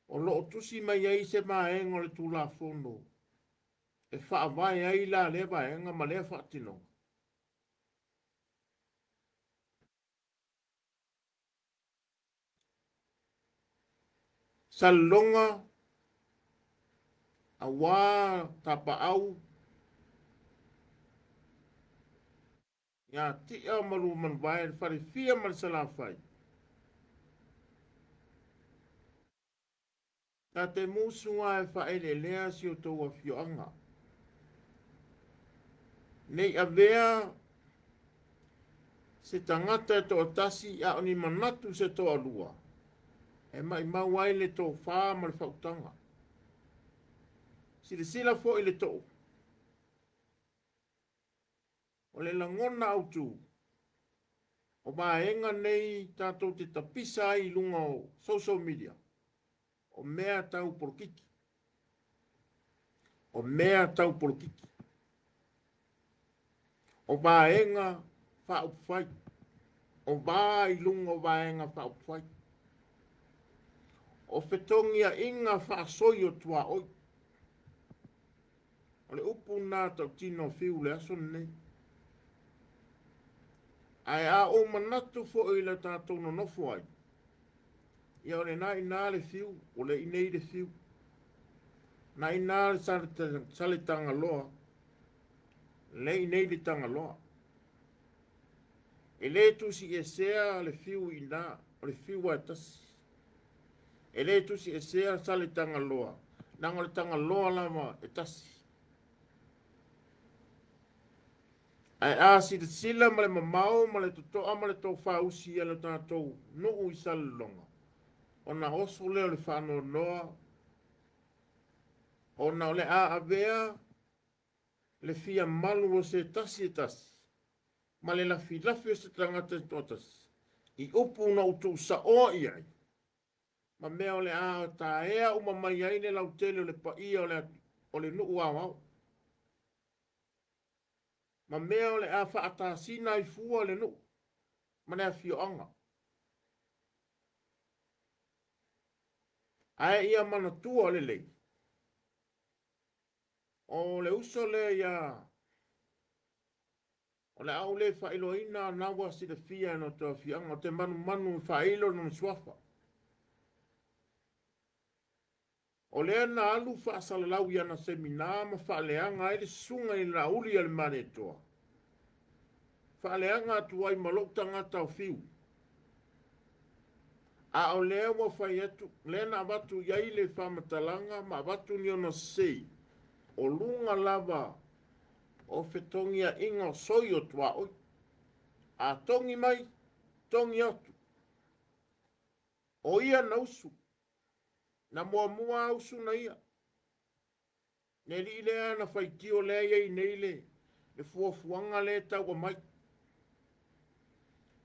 O lo tusi mai ai se maenga o le tūla whonu. E whaavai ai la le vaenga ma le whaatino. Salonga a wā tapa au. Ia tia maru man vai whare fia man salafai. Ta te musunga e whaere lea si o tau a fioanga. Nei a vea se tangata e toa tasi a oni manatu se toa lua. E mai mawai le tō whaa ma le whautanga. Si le sila fo i le tō. O le langona au tū. O maenga nei tātou te tapisa i lunga o social media. O mea tau porokiki. O mea tau porokiki. O maenga whaupwhai. O vā i lunga o maenga whaupwhai. O whetongia inga whaasoi o tua oi. O le upu nā tau tino whiu le aso nei. Ai a o manatu fo i le tātou no nofo ai. ia o le na ina le fiu, o le inei le fiu. Na ina le sale tanga loa, le inei le tanga loa. E le tusi e sea le fiu ina, o le fiu a tasi. E le tusi e sea sale tanga loa, nanga le tanga loa lama e tasi. Ai a si te sila ma le mamau, ma le tutoa, ma le tau whausi ala tātou, no ui salonga. O na oso leo le whano noa, o na ole a avea, le fia malu o se tasi e tasi. Ma le lafi lafi o se tangata totas. I upu na utu sa o iai. Ma mea ole a o ta ea uma mai aine lau tele o le pa ia o le nuu au au. Ma mea ole a whaata sina i fua le nuu. Ma nea fio anga. Ae ia mana tua le lei. O le uso le ia. O le au le whailo ina nawa si le fia no toa fianga. O te manu whailo no swafa. O lea na alu whaasalalau ia na semina ma whaaleanga ele sunga i la uli al mane toa. Whaaleanga atu ai malok tangata o fiu. A o lea wa whai atu, lea na abatu iai le whamatalanga ma abatu ni ona sei. O lunga lava o whetongia inga soi o tua oi. A tongi mai, tongi atu. O ia na usu. Na mua usu na ia. Ne li lea na whaitio lea iei neile. Le fuafuanga le tau mai.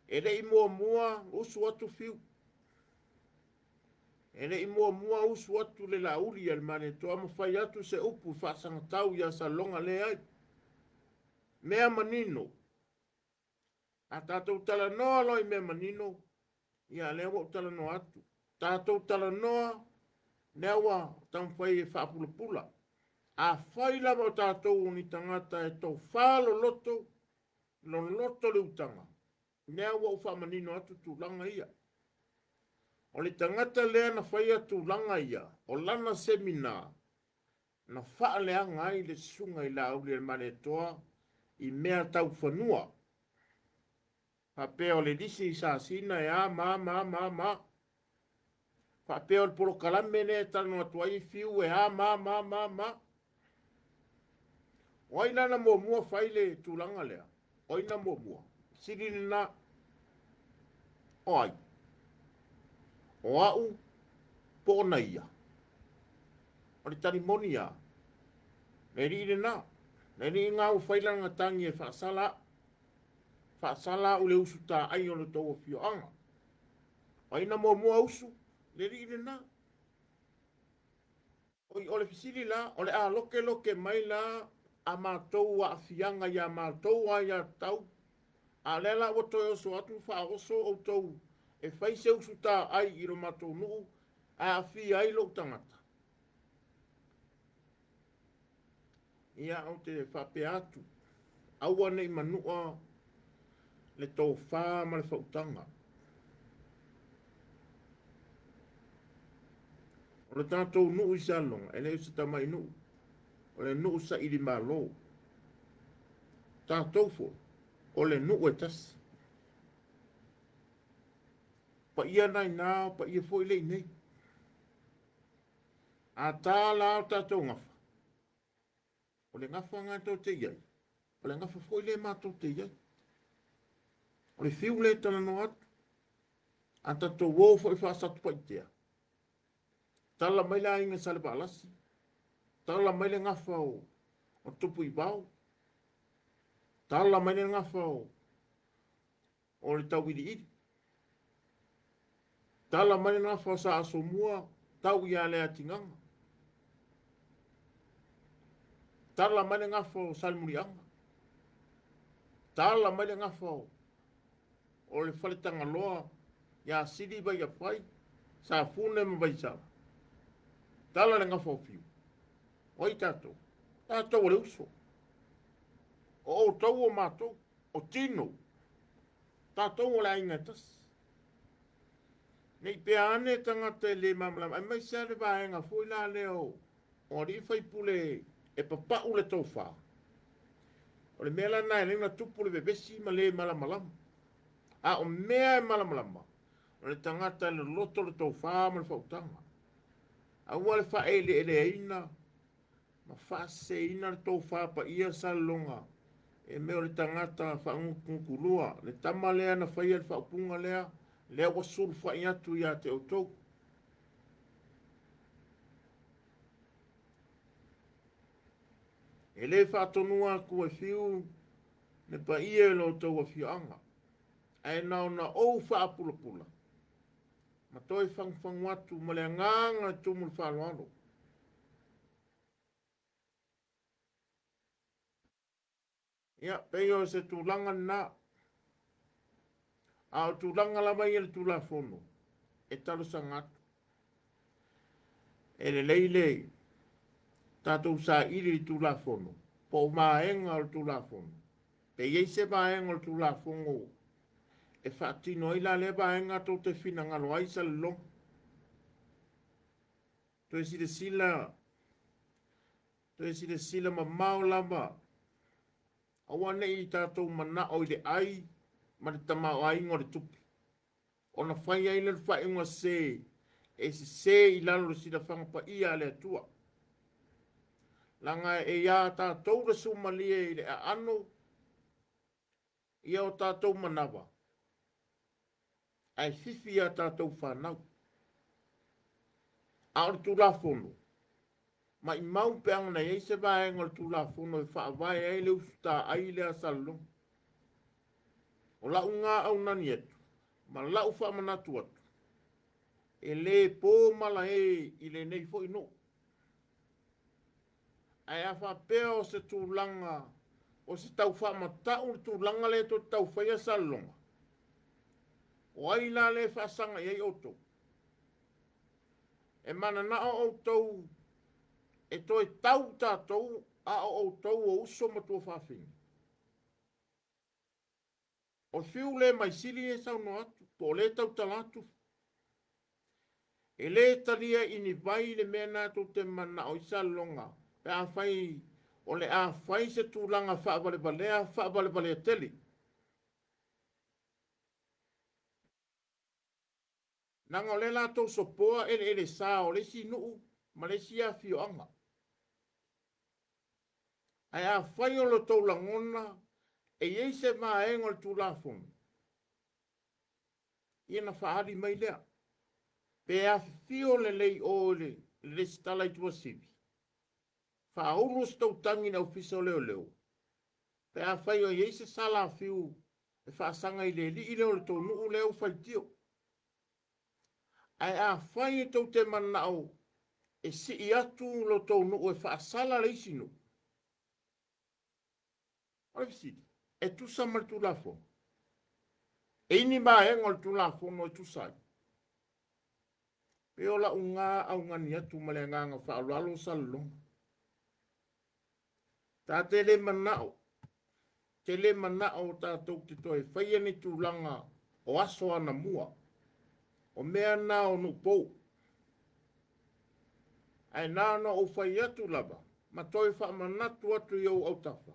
E le i mua usu atu fiu. E le i mua usu atu le la uli al mane toa ma whai atu se upu whaasanga tau ia sa longa le ai. Mea manino. A tātou tala noa loi mea manino. Ia lea wau tala noa atu. Tātou tala noa neawa tamwhai e whaapulapula. A whai lama o tātou ni tangata e tau whalo loto, lo loto le utanga. Nea wau whamanino atu tūlanga ia. O le tangata lea na whai atu langa ia, o lana semina, na whaaleanga ai le sunga i la auli al mane toa, i mea tau whanua. Whapea o le disi i sa sina e a ma. Whapea o le poro kalame ne tano atu ai fiu e a ma. Oina na mua whaile tūlanga lea. Oina mua. Siri na oi. O au pōna ia. O le tarimoni ia. Ne ri na. Ne ri ngā u whailanga tangi e whaasala. Whaasala u le usu tā ai o le tau o fio anga. Oina mua usu. Ne ri na. O le fisili la. O le a loke mai la. A mātou a fianga ia mātou a ia tau. A lela o toi oso atu wha oso o tau. E whaise usu tā ai i ro mātou nuu. A fi ai lo tangata. Ia o te whape atu. Aua nei manua le tau wha ma le whautanga. O le tātou nuu i salonga. E le usa tamai nuu. O le nuu sa iri malo. Tātou fo. O le nuu e tasi. Pa ia nai nao, pa ia fo i lei nei. A tā lao tātou ngafa. O le ngafa ngā tau te iai. O le ngafa fo i le mātou te iai. O le fiu le tana no atu. A tātou wō fo i whaasatu pa i tea. Tala mai la inga sale pa alasi. Tala mai le ngafa o tupu i bau. Tala mai le ngafa o le tau iri iri. Tala mai le ngafa o sa aso mua tau ia le atinganga. Tala mai le ngafa o salmurianga. Tala mai le ngafa o le whaletanga loa ia siri bai a pai sa fune ma bai sa. Tala le ngafa o fiu. Oi tātou. Tātou o le uso. O tau o mātou. O tino. Tātou o le ainga tas. Nei pe ane tangata e le mamlam, ai mai sare vaenga fui la leo, o ri fai pule e papa ule tau wha. O le mea la nai lenga tupu le bebesi ma le malamalam. A o mea e malamalama. O le tangata le loto le tau wha ma le whautanga. A ua le wha e le ina, ma wha se ina le tau wha pa ia salonga. E mea o le tangata wha ngukulua, le tama lea na whaia le whaupunga lea, lea wasuru wha iatu ia te o tau. E le whaatonua kua whiu, ne pa ia e lo tau a whianga. Ai nao na ou whaapulapula. Ma toi whangwhang watu, ma le nganga tumu le whaaloalo. Ia, peo se tūlanga na, a o tūlanga lama ia le tūla whono, e talo sa ngatu. E le leile, tātou sa iri le tūla whono, po maenga o le tūla whono. Pe iei se maenga o le tūla whono, e whaatino ila le maenga tō te whina ngalo aisa le long. To e sile sila ma mau lama, awa nei tātou mana o i le ai, ma le tamau ai ngore tupi. O na whai ai le whai unga se, e se i lalo le sila whanga pa ia le atua. Langa e ia tātou le sumalie i le a ano, ia o tātou manawa. Ai fifi ia tātou whanau. A o le tūla whono. Ma i mau pe anga nei se vai ngol tūla whono e wha vai ai le usta ai le asalo. O la unga au nani etu. Ma la ufa manatu atu. E le pō mala e i le nei fo ino. Ai a wha pēo o se tūlanga o se tau wha matau tūlanga le to tau whaia salonga. O ai la le wha sanga i ei oto. E mana na o tau e toi tau tātou a o tau o uso matua whawhingi. O whiu le mai sili e sau no atu, po le tau talatu. E le talia ini vai le mea nātou te mana o isa longa, pe a whai, o le a whai se tūlanga whaavale teli. Nanga o le lātou sopoa ele sā o le si nuu, ma le si a fio anga. Ai a whai o lo tau langona, e ei se maa e ngol tū la fong. Ia na whaari mai lea. Pe a fio le lei o le stala i tua sivi. Whaoru stau tangi na ufisa o leo leo. Pe a whai o ei se sala fiu, e whaasanga i le li i leo le tau nuu leo whai tio. Ai a whai e tau te manao, e si i atu lo tau nuu e whaasala le isinu. Ora visiti. E tu samar tu la fo. E ini ba e ngol tu la fo no tu sai. Pe ola unga au ngani atu male nganga fa alalo salong. Ta tele manao. Tele manao ta tok te toi fai ni tu langa o aso ana mua. O mea nao no po. Ai nao no o fai atu lava. Ma toi fa manatu atu yo au tafa.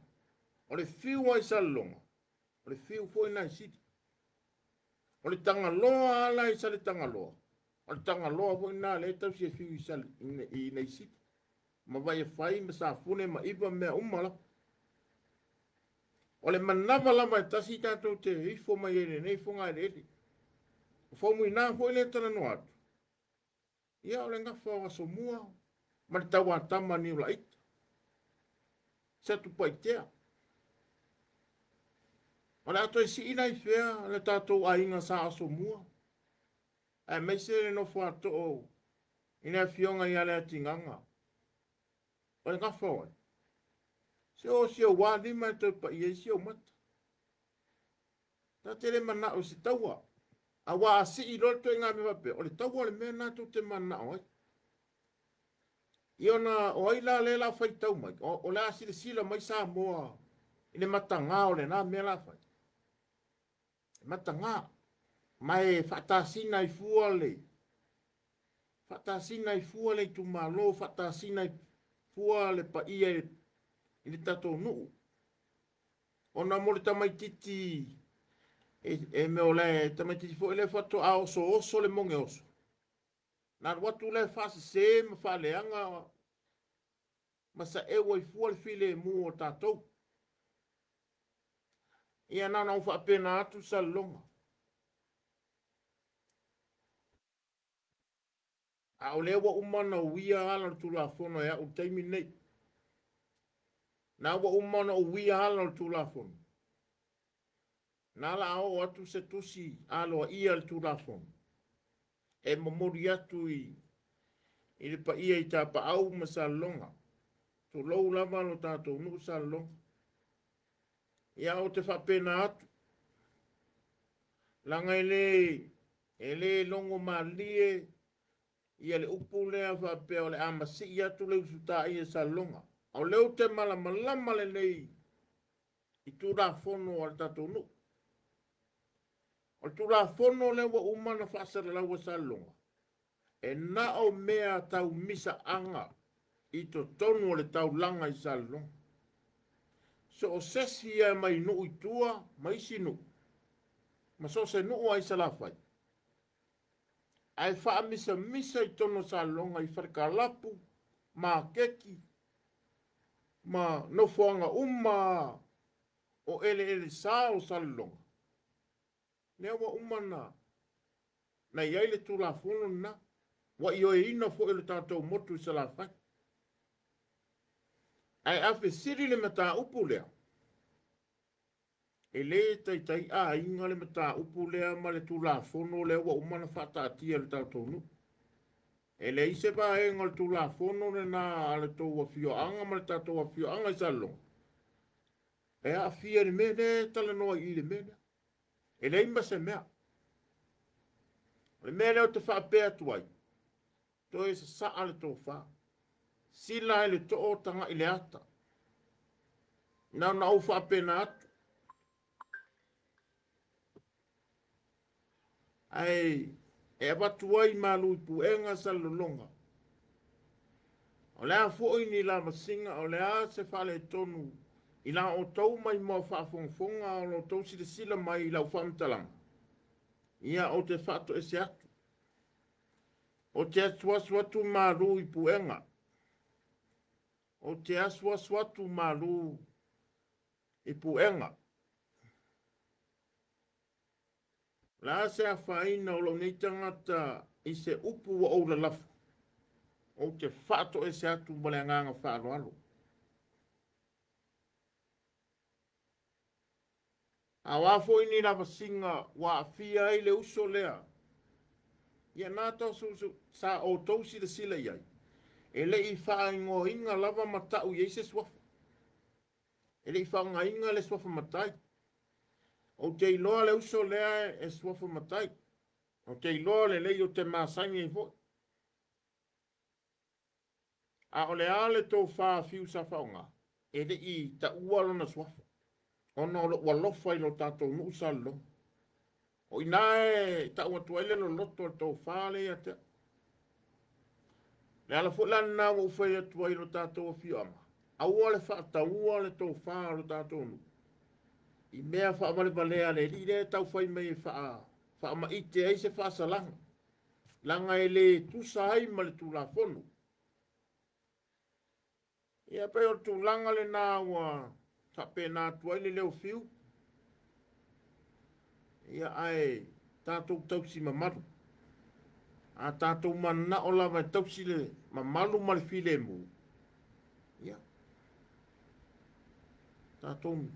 O le fiu ai salonga. O le fiu foi nai siti. O le tanga loa ala i sale tanga loa. O le tanga loa foi nā le tau si e fiu i sale i nei siti. Ma vai e fai ma sa fune ma iwa mea umala. O le manava lama e tasi tātou te ifo mai ere nei fonga ere ere. O fau mui nā foi le tana no atu. Ia o le ngafa o aso mua. Ma le tau atama ni ula ita. Sa tu paitea. O le ato e si ina i fea le tātou a inga sa aso mua. E mai se le no fua to o. Ina fionga i ale atinganga. O le ngafa oi. Se o si o wadi mai to pa i e si o mata. Ta te le mana o si taua. A wa a si i roto i ngā me wape. O le taua le mea nā to te mana oi. I ona o aila le la fai tau mai. O le asile sila mai sa moa. I le matanga o le nā mea la fai. Matanga. Mai fatasina i fuale. Fatasina i fuale tu malo, fatasina i fuale pa ia i le tatou nuu. Ona mo le tamaititi e me o le tamaititi fo ele fato a oso le monge oso. Na watu le fasi se ma fale anga masa ewa i fuale file mu o tatou. Ia nana ufa apena atu sa longa. A o lewa umana uia ala tu la fono ya u taimi nei. Na wa umana uia ala tu la fono. Na la o atu se tusi alo ia tu la fono. E momori atu i le pa ia i ta pa au masa longa. Tu lou lava lo tatou nu sa longa. Ia o te whapena atu. Langa ele longo malie ia le upu lea whapea o le amasi i atu leu suta ia sa longa. Au leu te malama le nei i tu la fono al tatou nu. O tu la fono le wa umana whasara lau sa longa. E na o mea tau misa anga i to tonu o le tau langa i sa longa. So o sesi ia mai nu i tua, mai si nu. Ma so se nu ai sa la fai. Ai wha misa i tono sa longa i wharkalapu, ma keki, ma no fuanga o ele sa o sa longa. Lea wa umana na iai le tu la fono na. Wa i oe ina fo ele tātou motu i sa la fai. Ai afe siri le mata upu lea. E le tai a inga le mata upu lea ma le tu la fono lea wa umana whata atia le tātou nu. E le ise ba e ngal tu la fono le na ale tau wa fio anga ma le tātou wa fio anga i sa long. E a fia ni mene tala noa i le mene. E le ima se mea. Le mene o te whapea tuai. To e sa ale tō wha. Sila e le to o tanga i le ata. Na u whapena atu. Ai, e abatuai malu i puenga sa lolonga. O lea fuoi ni la masinga, o lea se fale tonu. I la o tau mai mo whaafonga o lo tau sila mai i lau whamtalanga. Ia o te whato e se atu. O te asuasuatu malu i puenga. O te asuasuatu malu i puenga. La se a whaina o lo nei tangata i se upu wa o la lafu. O te whato e se atu mole nganga whaaro alo. A wafo ini la singa wa fia i le uso lea. Ia nata sa o tausi le sila iai. E le i wha ingo inga lava matau i eise swafa. E le i wha nga inga le swafa matai. O te iloa le uso lea e swafa matai. O te iloa le lei o te masangi i fo. A o le ale tō wha fiu sa whaonga. E le i ta ualo na swafa. Ona o walofa i lo tātou nuusa lo. O inae ta ua tuaile lo loto tō wha le ia te. Le ala fulan na wa ufai atua i lo tātou a fiama. A ua le wha ta ua le tō wha lo tātou nu. I mea wha amale balea le li le tau whai mei wha ama ite ai se wha salanga. Langa e le tusa ai ma le tū la whonu. Ia pe o tū langa le nā ua tape nā tuaile leo fiu. Ia ai tātou tausi mamaru. A tātou mana o lawa tausi le mamalu ma le file mu. Ia. Tātou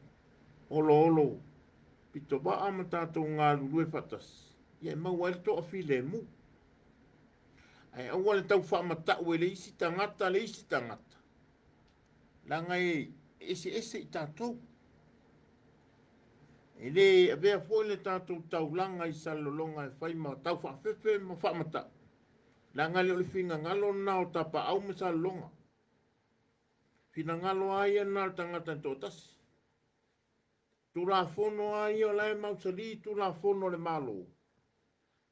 olo. Pito ba ama tātou ngā lulue fatas. Ia mau ai to a file mu. Ai awa le tau whamatau e le isi tangata. Langa e ese i tātou. E le avea foi le tātou tau langa i salolonga e whai ma tau whawhewhe ma whamata. Langa le finga ngalo nao tapa au ma salolonga. Fina ngalo aia nal tangata tōtasi. Tu la fono ai o lai mausali tu la fono le malo.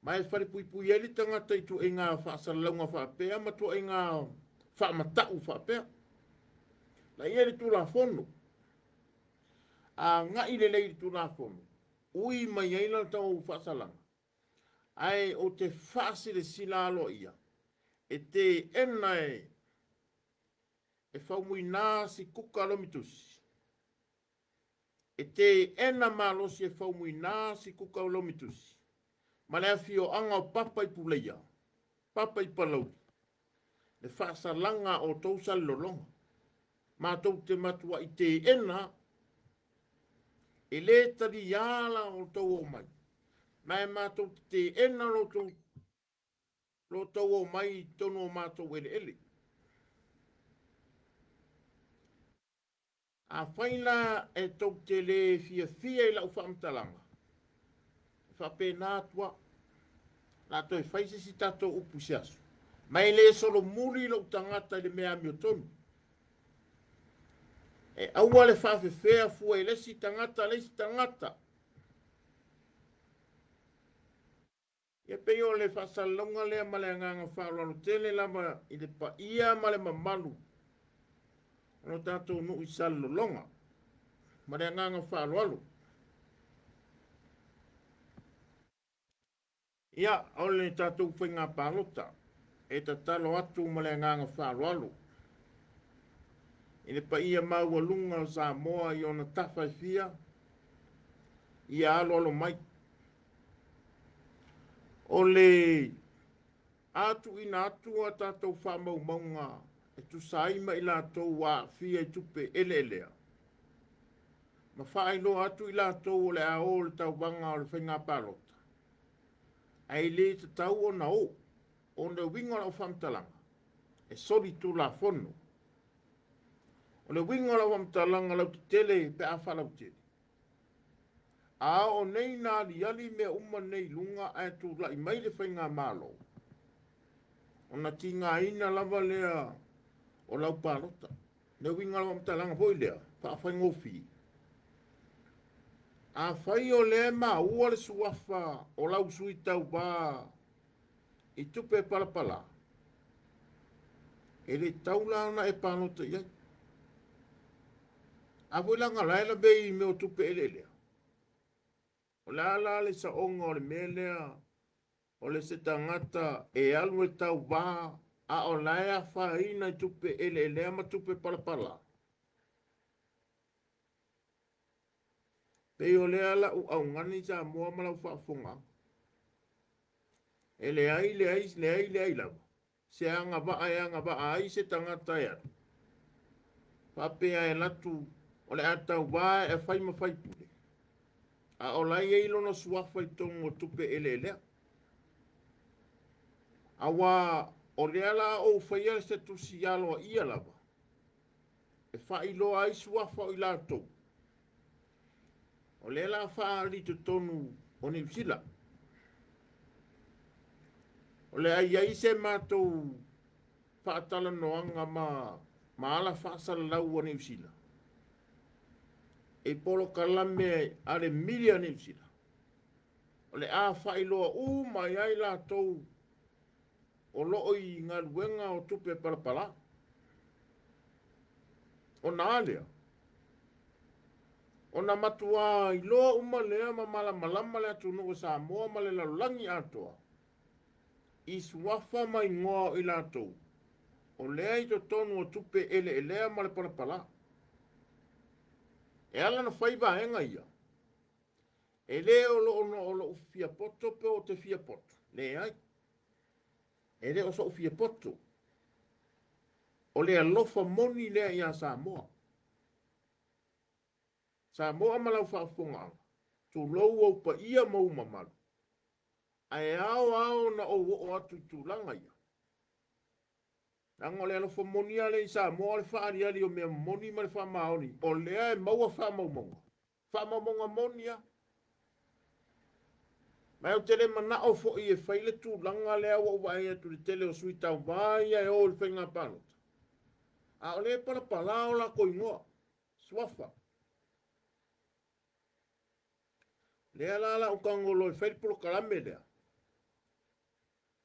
Mai whare pui pui eli tangata i tu e ngā whaasalaunga whaapea, ma tu e ngā whaamatau whaapea. La ia le tu la fono. A ngā i le lei tu la fono. Ui mai eila tau whaasalanga. Ai o te whaasi le silalo ia. E te ena e whaumui nā si kuka lomitusi. E te ena malosi e whaumui nā si kuka lomitusi. Ma lea fio anga o papa i puleia. Papa i palau. Le whaasalanga o tausa lolonga. Ma tau te matua i te ena. E le tari yala o tau o mai. Mai ma tau te ena lo tau o mai tono o mātou ele ele. A whaina e tau te le fia i lau whaamtalanga. Whapena atua. La toi whaise si tato upu se asu. Mai le solo muri lau tangata le mea mio tonu. E aua le whawhewhea fua i lesi tangata. Ia pei o le whasalonga lea ma le nganga whaolano tele lama i le pa ia ma le mamalu. Ono tātou nui salo longa. Ma le nganga whaoloalo. Ia, o le tātou whainga pālota. E ta talo atu ma le nganga whaoloalo. I le pa ia maua lunga o Samoa i ona tawhai fia. Ia alo mai. O le atu ina atu a tātou whamau maunga. E tu saima i lātou wā fia i tupe ele elea. Ma whaelo atu i lātou o le a o le tau wanga o le whainga pālota. Ai le te tau o na o. O le winga o whamtalanga. E sori tu la fono. O le winga o whamtalanga lau te tele pe a whalau tele. A o nei nā liali me uma nei lunga e tu la i mai le whainga mālo. O na ti ngā ina lava lea o lau pālota. Ne winga lau whamtalanga hoi lea. Pa a whaingofi. A whai o le ma ua le suafa o lau sui tau bā i tupe palapala. E le taulana e pānota iai. A wulanga laila bei me o tupe elelea. O le ala le sa onga o le melea o le se tangata e alu e tau bā a o laia whaina i tupe elelea ma tupe palapala. Pei o le ala u au ngani sa mua malau whaafonga. E le ai lau. Se anga ba ai se tangata ea. Whapea e latu o le atau wā e whai ma whai pule. A o lai e ilono suafa i tongo tupe ele elea. A wā o le ala o whaia se tusi aloa ia lava. E whai loa ai suafa o i lato. O le ala whaari tu tonu o New Zealand. O le ai se mātou whaatala noanga ma ala whaasala lau o New Zealand. E polo kalame ale milia New Zealand. O le a whailoa mai ai lātou o loo i ngā luenga o tupe palapala. O nā lea. O nā matua i loa lea ma malama lea tunu o Samoa ma le lalulangi atoa. I suafa mai ngoa i lātou. O lea i to tonu o tupe ele elea ma le palapala. E ala na whaiva enga ia. E le o lo fia poto pe o te fia poto. Le ai. E le o so fia poto. O le alofa moni lea ia Samoa. Samoa malau whaafonga. Tu lou au pa ia mau mamalu. Ai ao na o atu tūlanga ia. Nanga le alofa moni ale i Samoa le whaari ali o mea moni ma le whaamaoni. O lea e maua whaamaumonga. Whaamaumonga moni ia. Mai o tele mana o fo i e whaile tūlanga lea wa uai atu le tele o sui tau vai e o le whainga panota. A o le para palao la koingoa. Swafa. Lea la o kangolo e whaile polo kalame lea.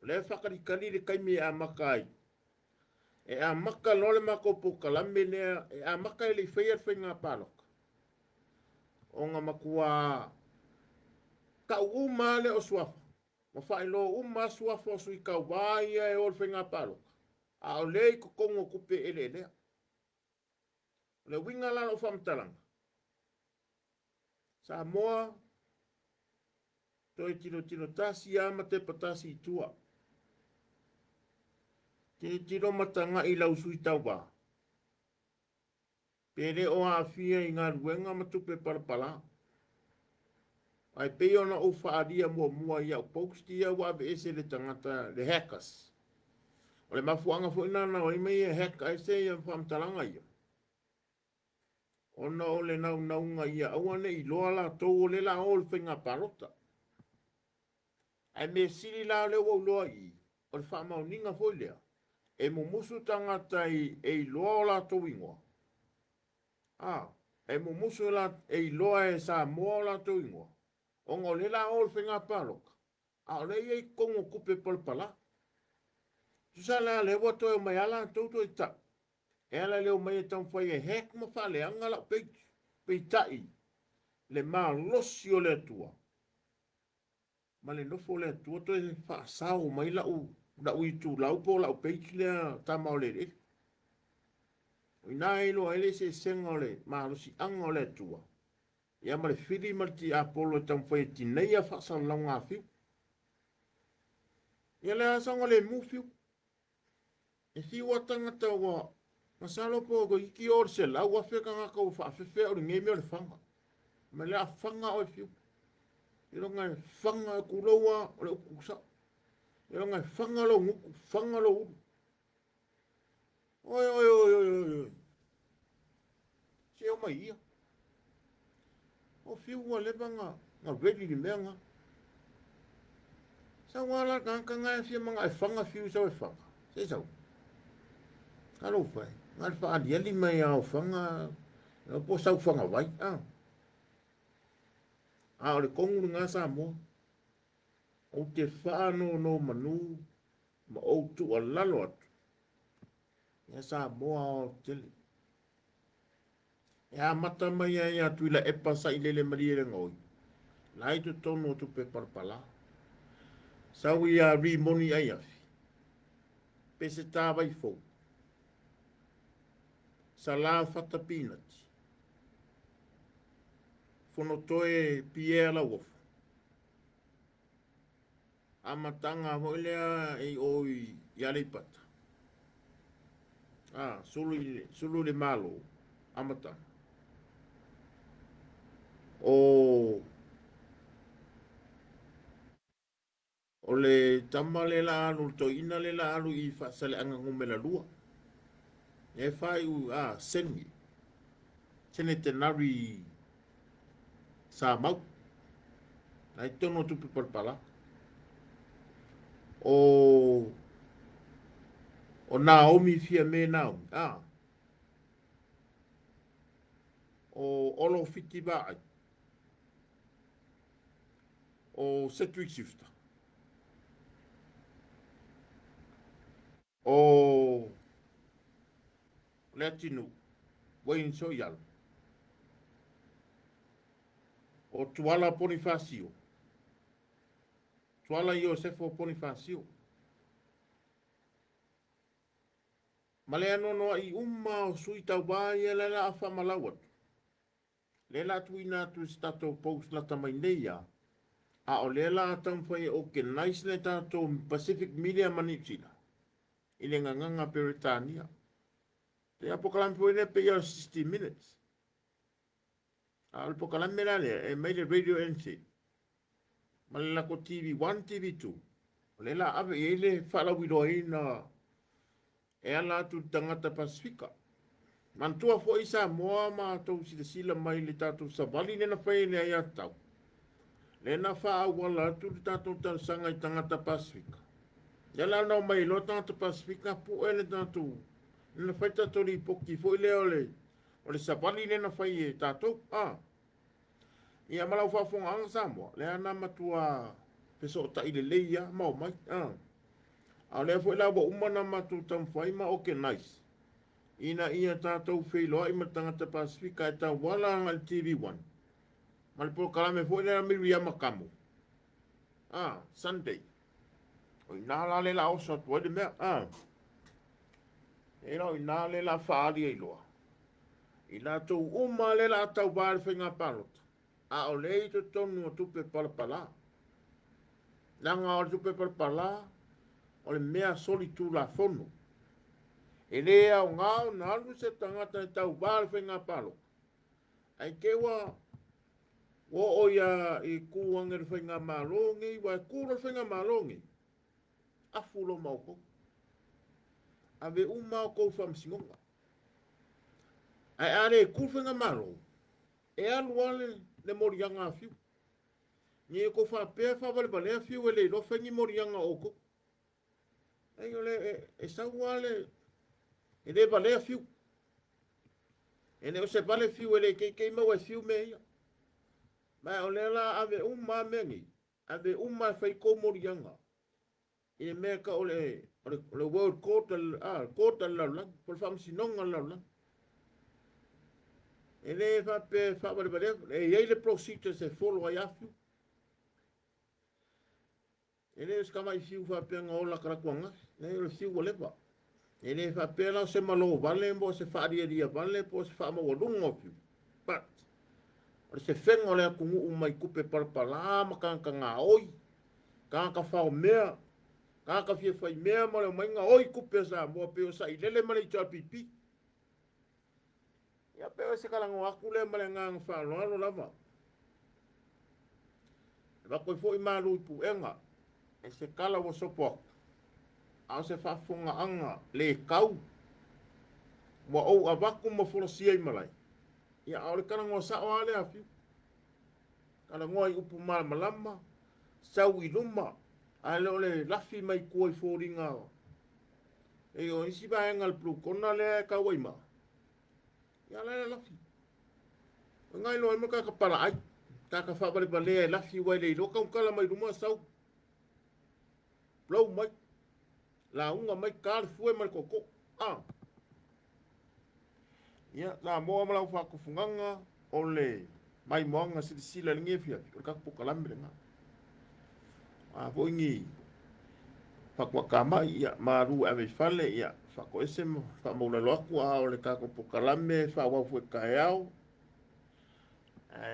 Le whakarikari le kaimi a makai. E a maka lole mako po kalame lea, e a maka ele whaia whainga pāloka. O ngā makua ka uma le o suafa. Ma whai lo uma suafa o sui ka waia e ol whainga pāloka. A o lei ko kongo kupe ele lea. Le winga lana o whamtalanga. Sa moa, toi tino tasi ama te patasi i tua. Tino matanga i lau sui tau wā. Pere o a fia i ngā ruenga matupe parapala. Ai peo na o whaaria mua ia o posti ia wabe ese le tangata le hackers. O le mafuanga fo inana o imei e hack ai se ia whamtalanga ia. Ona o le naunga ia awane i loa la tau o le la o le whenga parota. Ai me siri la le o loa i o le whamau ninga fo lea. E mumusu tangata i e loa o la tau ingoa. E mumusu la e loa e sa moa o la tau ingoa. O ngā le la o le whenga paroka. A o le i kongo kupe palpala. Tusa la le wato e mai ala tauto i ta. E ala leo mai e tau whai e hek ma whale angala pei tai. Le maa losi o le atua. Ma le nofo le atua to e whaasau mai lau i tu lau po lau pei lea tama o le re. O ina e lo ele se senga o le maa losi anga o le atua. Ia ma le whiri ma ti apolo e tau whai ti nei a whaasau lau ngā whiu. Ia le asanga le mu whiu. E whiu atangata wa masalo po ko iki or se la wa fe ka ko fa fe o nge me o fanga me la fanga o fiu i ronga fanga ku loa o ku sa i ronga fanga lo ngu fanga lo oi se o mai ia o fiu wa le banga na ready ni menga sa wala ka nga fi manga fanga fiu sa fanga se sa alo fai ngal fa ali ali mai au fanga o po sau fanga vai a le kongu nga sa mo o te fa no manu ma o tu a lalo atu ya sa mo o te ya mata mai ya tu la e pasa i lele mari le ngoi lai tu tono tu pe parpala sa wi a ri moni ai afi pe se ta vai fo Sala fata peanuts. Fono toe pie la wof. Amatanga hoilea e oi yale pata. Sulu le malo. Amatanga. O le tamale la anu, to ina le la anu i fasale anga ngumela lua. E fai sengi. Sene te nari sa mau. Nai tono tupi parpala. O Naomi fia me Naomi. O Olo fiti vai. O Cedric Shifter. O Latino. Wayne Soyal. O Tuala Bonifacio. Tuala Iosefo Bonifacio. Malea nono i o sui tau vai e lela a whamalawat. Lela tuina tu stato post la tamai neia. A o lela tamwhai o ke naisne tato Pacific Media Manipsila. Ile nganganga Peritania. Te apokalampo ine pe ia 60 minutes. Apokalampo le e mai le radio NC. Malela ko TV1, TV2. Lela ave ele fala widoina e ala tu tangata Pasifika. Mantua fo isa moa ma tau sila mai le tatu savali nena whai ne ai atau. Lena wha awala tu tatu sanga i tangata Pasifika. Yala nao mai lo tangata Pasifika po ele tatu. Nena whai tatu li poki fo ile ole savali nena whai e tatu. Ia malau whafonga anga Samoa. Lea na matua peso ta ile leia mau mai. A le fo la bo umana matu tam fai ma oke nice. Ina ia tātou whiloa i matangata Pasifika e tā wala ngal TV1. Ma le po kalame fo le miru ia makamu. Sunday. O ina la le la osa tu de mea. E no ina le la whaari e loa. Ina tau uma le la tau wāre whenga palota. A o le i te tonu o tupe palapala. Nanga o tupe palapala. O le mea soli tu la fono. E lea o ngāo na alu se tangata e tau wāre whenga palota. Ai kewa o ia i kuanga le whenga malongi, wa kura whenga malongi. A fulo mauko. Ave umau kou whamsingonga. Ai are e kura whenga malongi. E alu ale le morianga a fiu. Ni e ko whapea whawale balea fiu e le lo whengi morianga oko. Ai ole e sau ale e le balea fiu. E ne o se vale fiu e le kei mau e fiu me ia. Mai o lela ave mengi. Ave whai ko morianga. E mea ka ole World Court Court laulang. Por whamsinonga laulang. E le whapare balea. E iei le procedures e follow ai afiu. E le skama i fiu whapea ngā ola karakuanga. E le fiu o lepa. E le whapea lau se malo vale mo se whaariaria vale po se whaamawalunga o fiu. But o se whenga o lea kungu umai kupe parapala makanka ngā oi. Kanka whao mea. Kanka fia whai mea ma leo mai ngā oi kupe sa mua peo sa i lele male i tua pipi. Ia peo se kalango aku lea male ngā whaaloalo lava. E wako i fo i malu i puenga. E se kala wa sopo. A se whafunga anga le kau. Wa au a waku ma folosia i malai. Ia aole kalango sa o ale a fiu. Kalango i upu malama. Sau i luma. A leo le lafi mai kua i fōringa. E o isi baenga le plu kona le kaua i maa. Ia le lafi. Ngai loa ima kaka para ai. Kaka whabare balea e lafi wai le iloka unkala mai ruma sau. Plau mai. La unga mai kāre fue mai koko. Ia, la moa malau whakufunganga o le mai moanga sila lingefia. O kaka lambre nga. Voingi whakwakama ia maru ave fale ia whako ese whamaula loaku o le kako pokalame whawau fue kae au.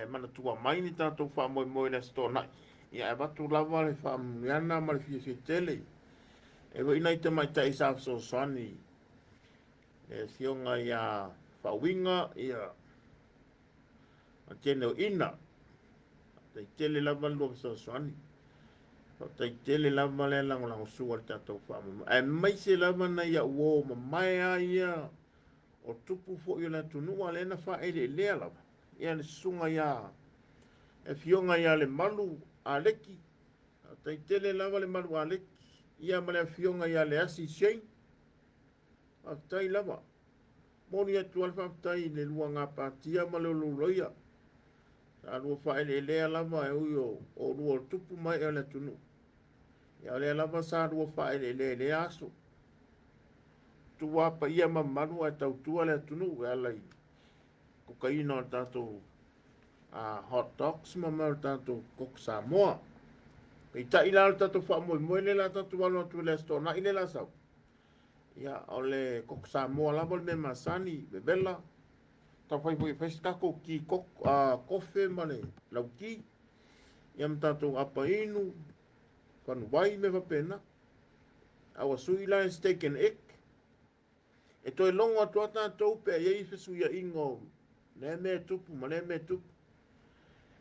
Mana tua mai ni tātou whamoe moe na stona. Ia e watu lava le whamuniana ma le fia tele. E wa ina i te mai tai sa so soani. E fionga ia whawinga ia a tene o ina. Te tele lava lua so soani. Tai tele lava le lango sua le tātou whamu. E mai se lava na ia uo ma mai a ia o tupu fo i la tunua le na wha e le lea lava. Ia le sunga ia e fionga ia le malu a leki. Tai tele lava le malu a leki. Ia ma le fionga ia le asi sheng. A tai lava. Moni atu alfa tai le lua ngā pātia ma le loloia. A lua wha e le lea lava e ui o lua tupu mai e le tunua. Ia le lava sa rua whae le aso. Tua pa ia mamaru a tau tua le atunu. Ia lai kokaina o tātou hot dogs mamaru tātou kok Samoa. Kei ta ila o tātou whamoe moe le la tātou wano atu le stona i le la sau. Ia o le kok Samoa lava le me masani bebela. Ta whai fwoi whaiskako ki kofe ma le lauki. Ia mtātou apa inu. Kanu wai me wapena. Awa sui la steak and egg. E toi longo atua tātou pe a iei whesuia ingo. Ne me tupu, ma ne me tupu.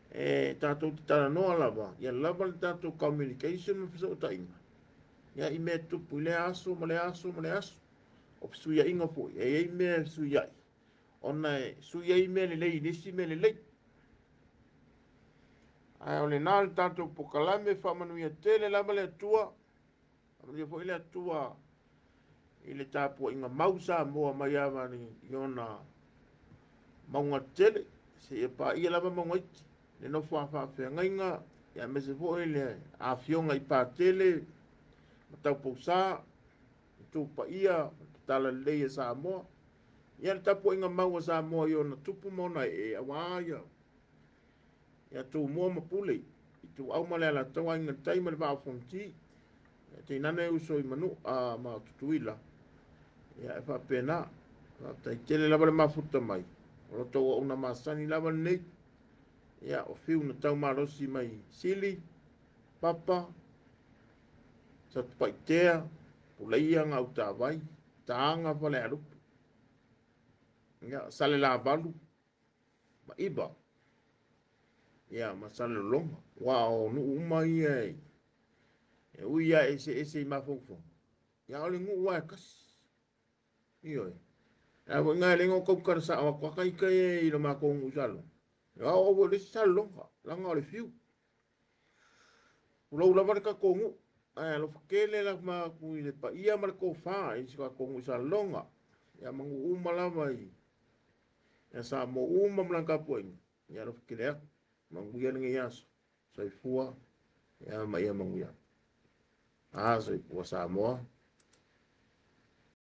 E tātou ti tana noa lava. Ia lava le tātou communication ma whesau ta inga. Ia i me tupu, i le aso, ma le aso, ma le aso. O whesuia ingo fui. E iei me whesuia i. Ona e suia i me le lei, nisi me le lei. Ai o le nā le tātou pokalame whamanuia tele lama le atua. Amanuia po i le atua i le tāpua inga mausa moa mai awa ni i ona maunga tele. Se e pā ia lama maunga iti. Le no whawhawhia ngainga. Ia me se po i le a fionga i pā tele. Matau pousā. tu pa ia tala le sa mo ia tapu inga mau sa mo yo na tupu mo na e awa ia tu mo ma pule tu au male la tawa inga tai ma ba fonti te nane uso i manu a ma tutuila ia e fa pena ta tele la ba mafuta mai o to una masani la ba nei ia o fiu na tau marosi mai sili papa sa paitea puleia ngau ta vai tanga vale alu ia sale la balu ma iba ia ma sale longa wow nu mai e uia ese ma fofo ia ole ngu wa kas io a nga le ngo ko kar sa wa kai kai i lo ma ko ngu salo ia o bo le salo la nga le fiu lo la marca ko ngu lo fakele la ma ku le pa ia mar ko fa i ska ko ngu salonga ia mangu umala mai ia sa mo blanca poing ia lo fakele mangu ia ngi yas sai fua ia ma ia mangu ia so i sa mo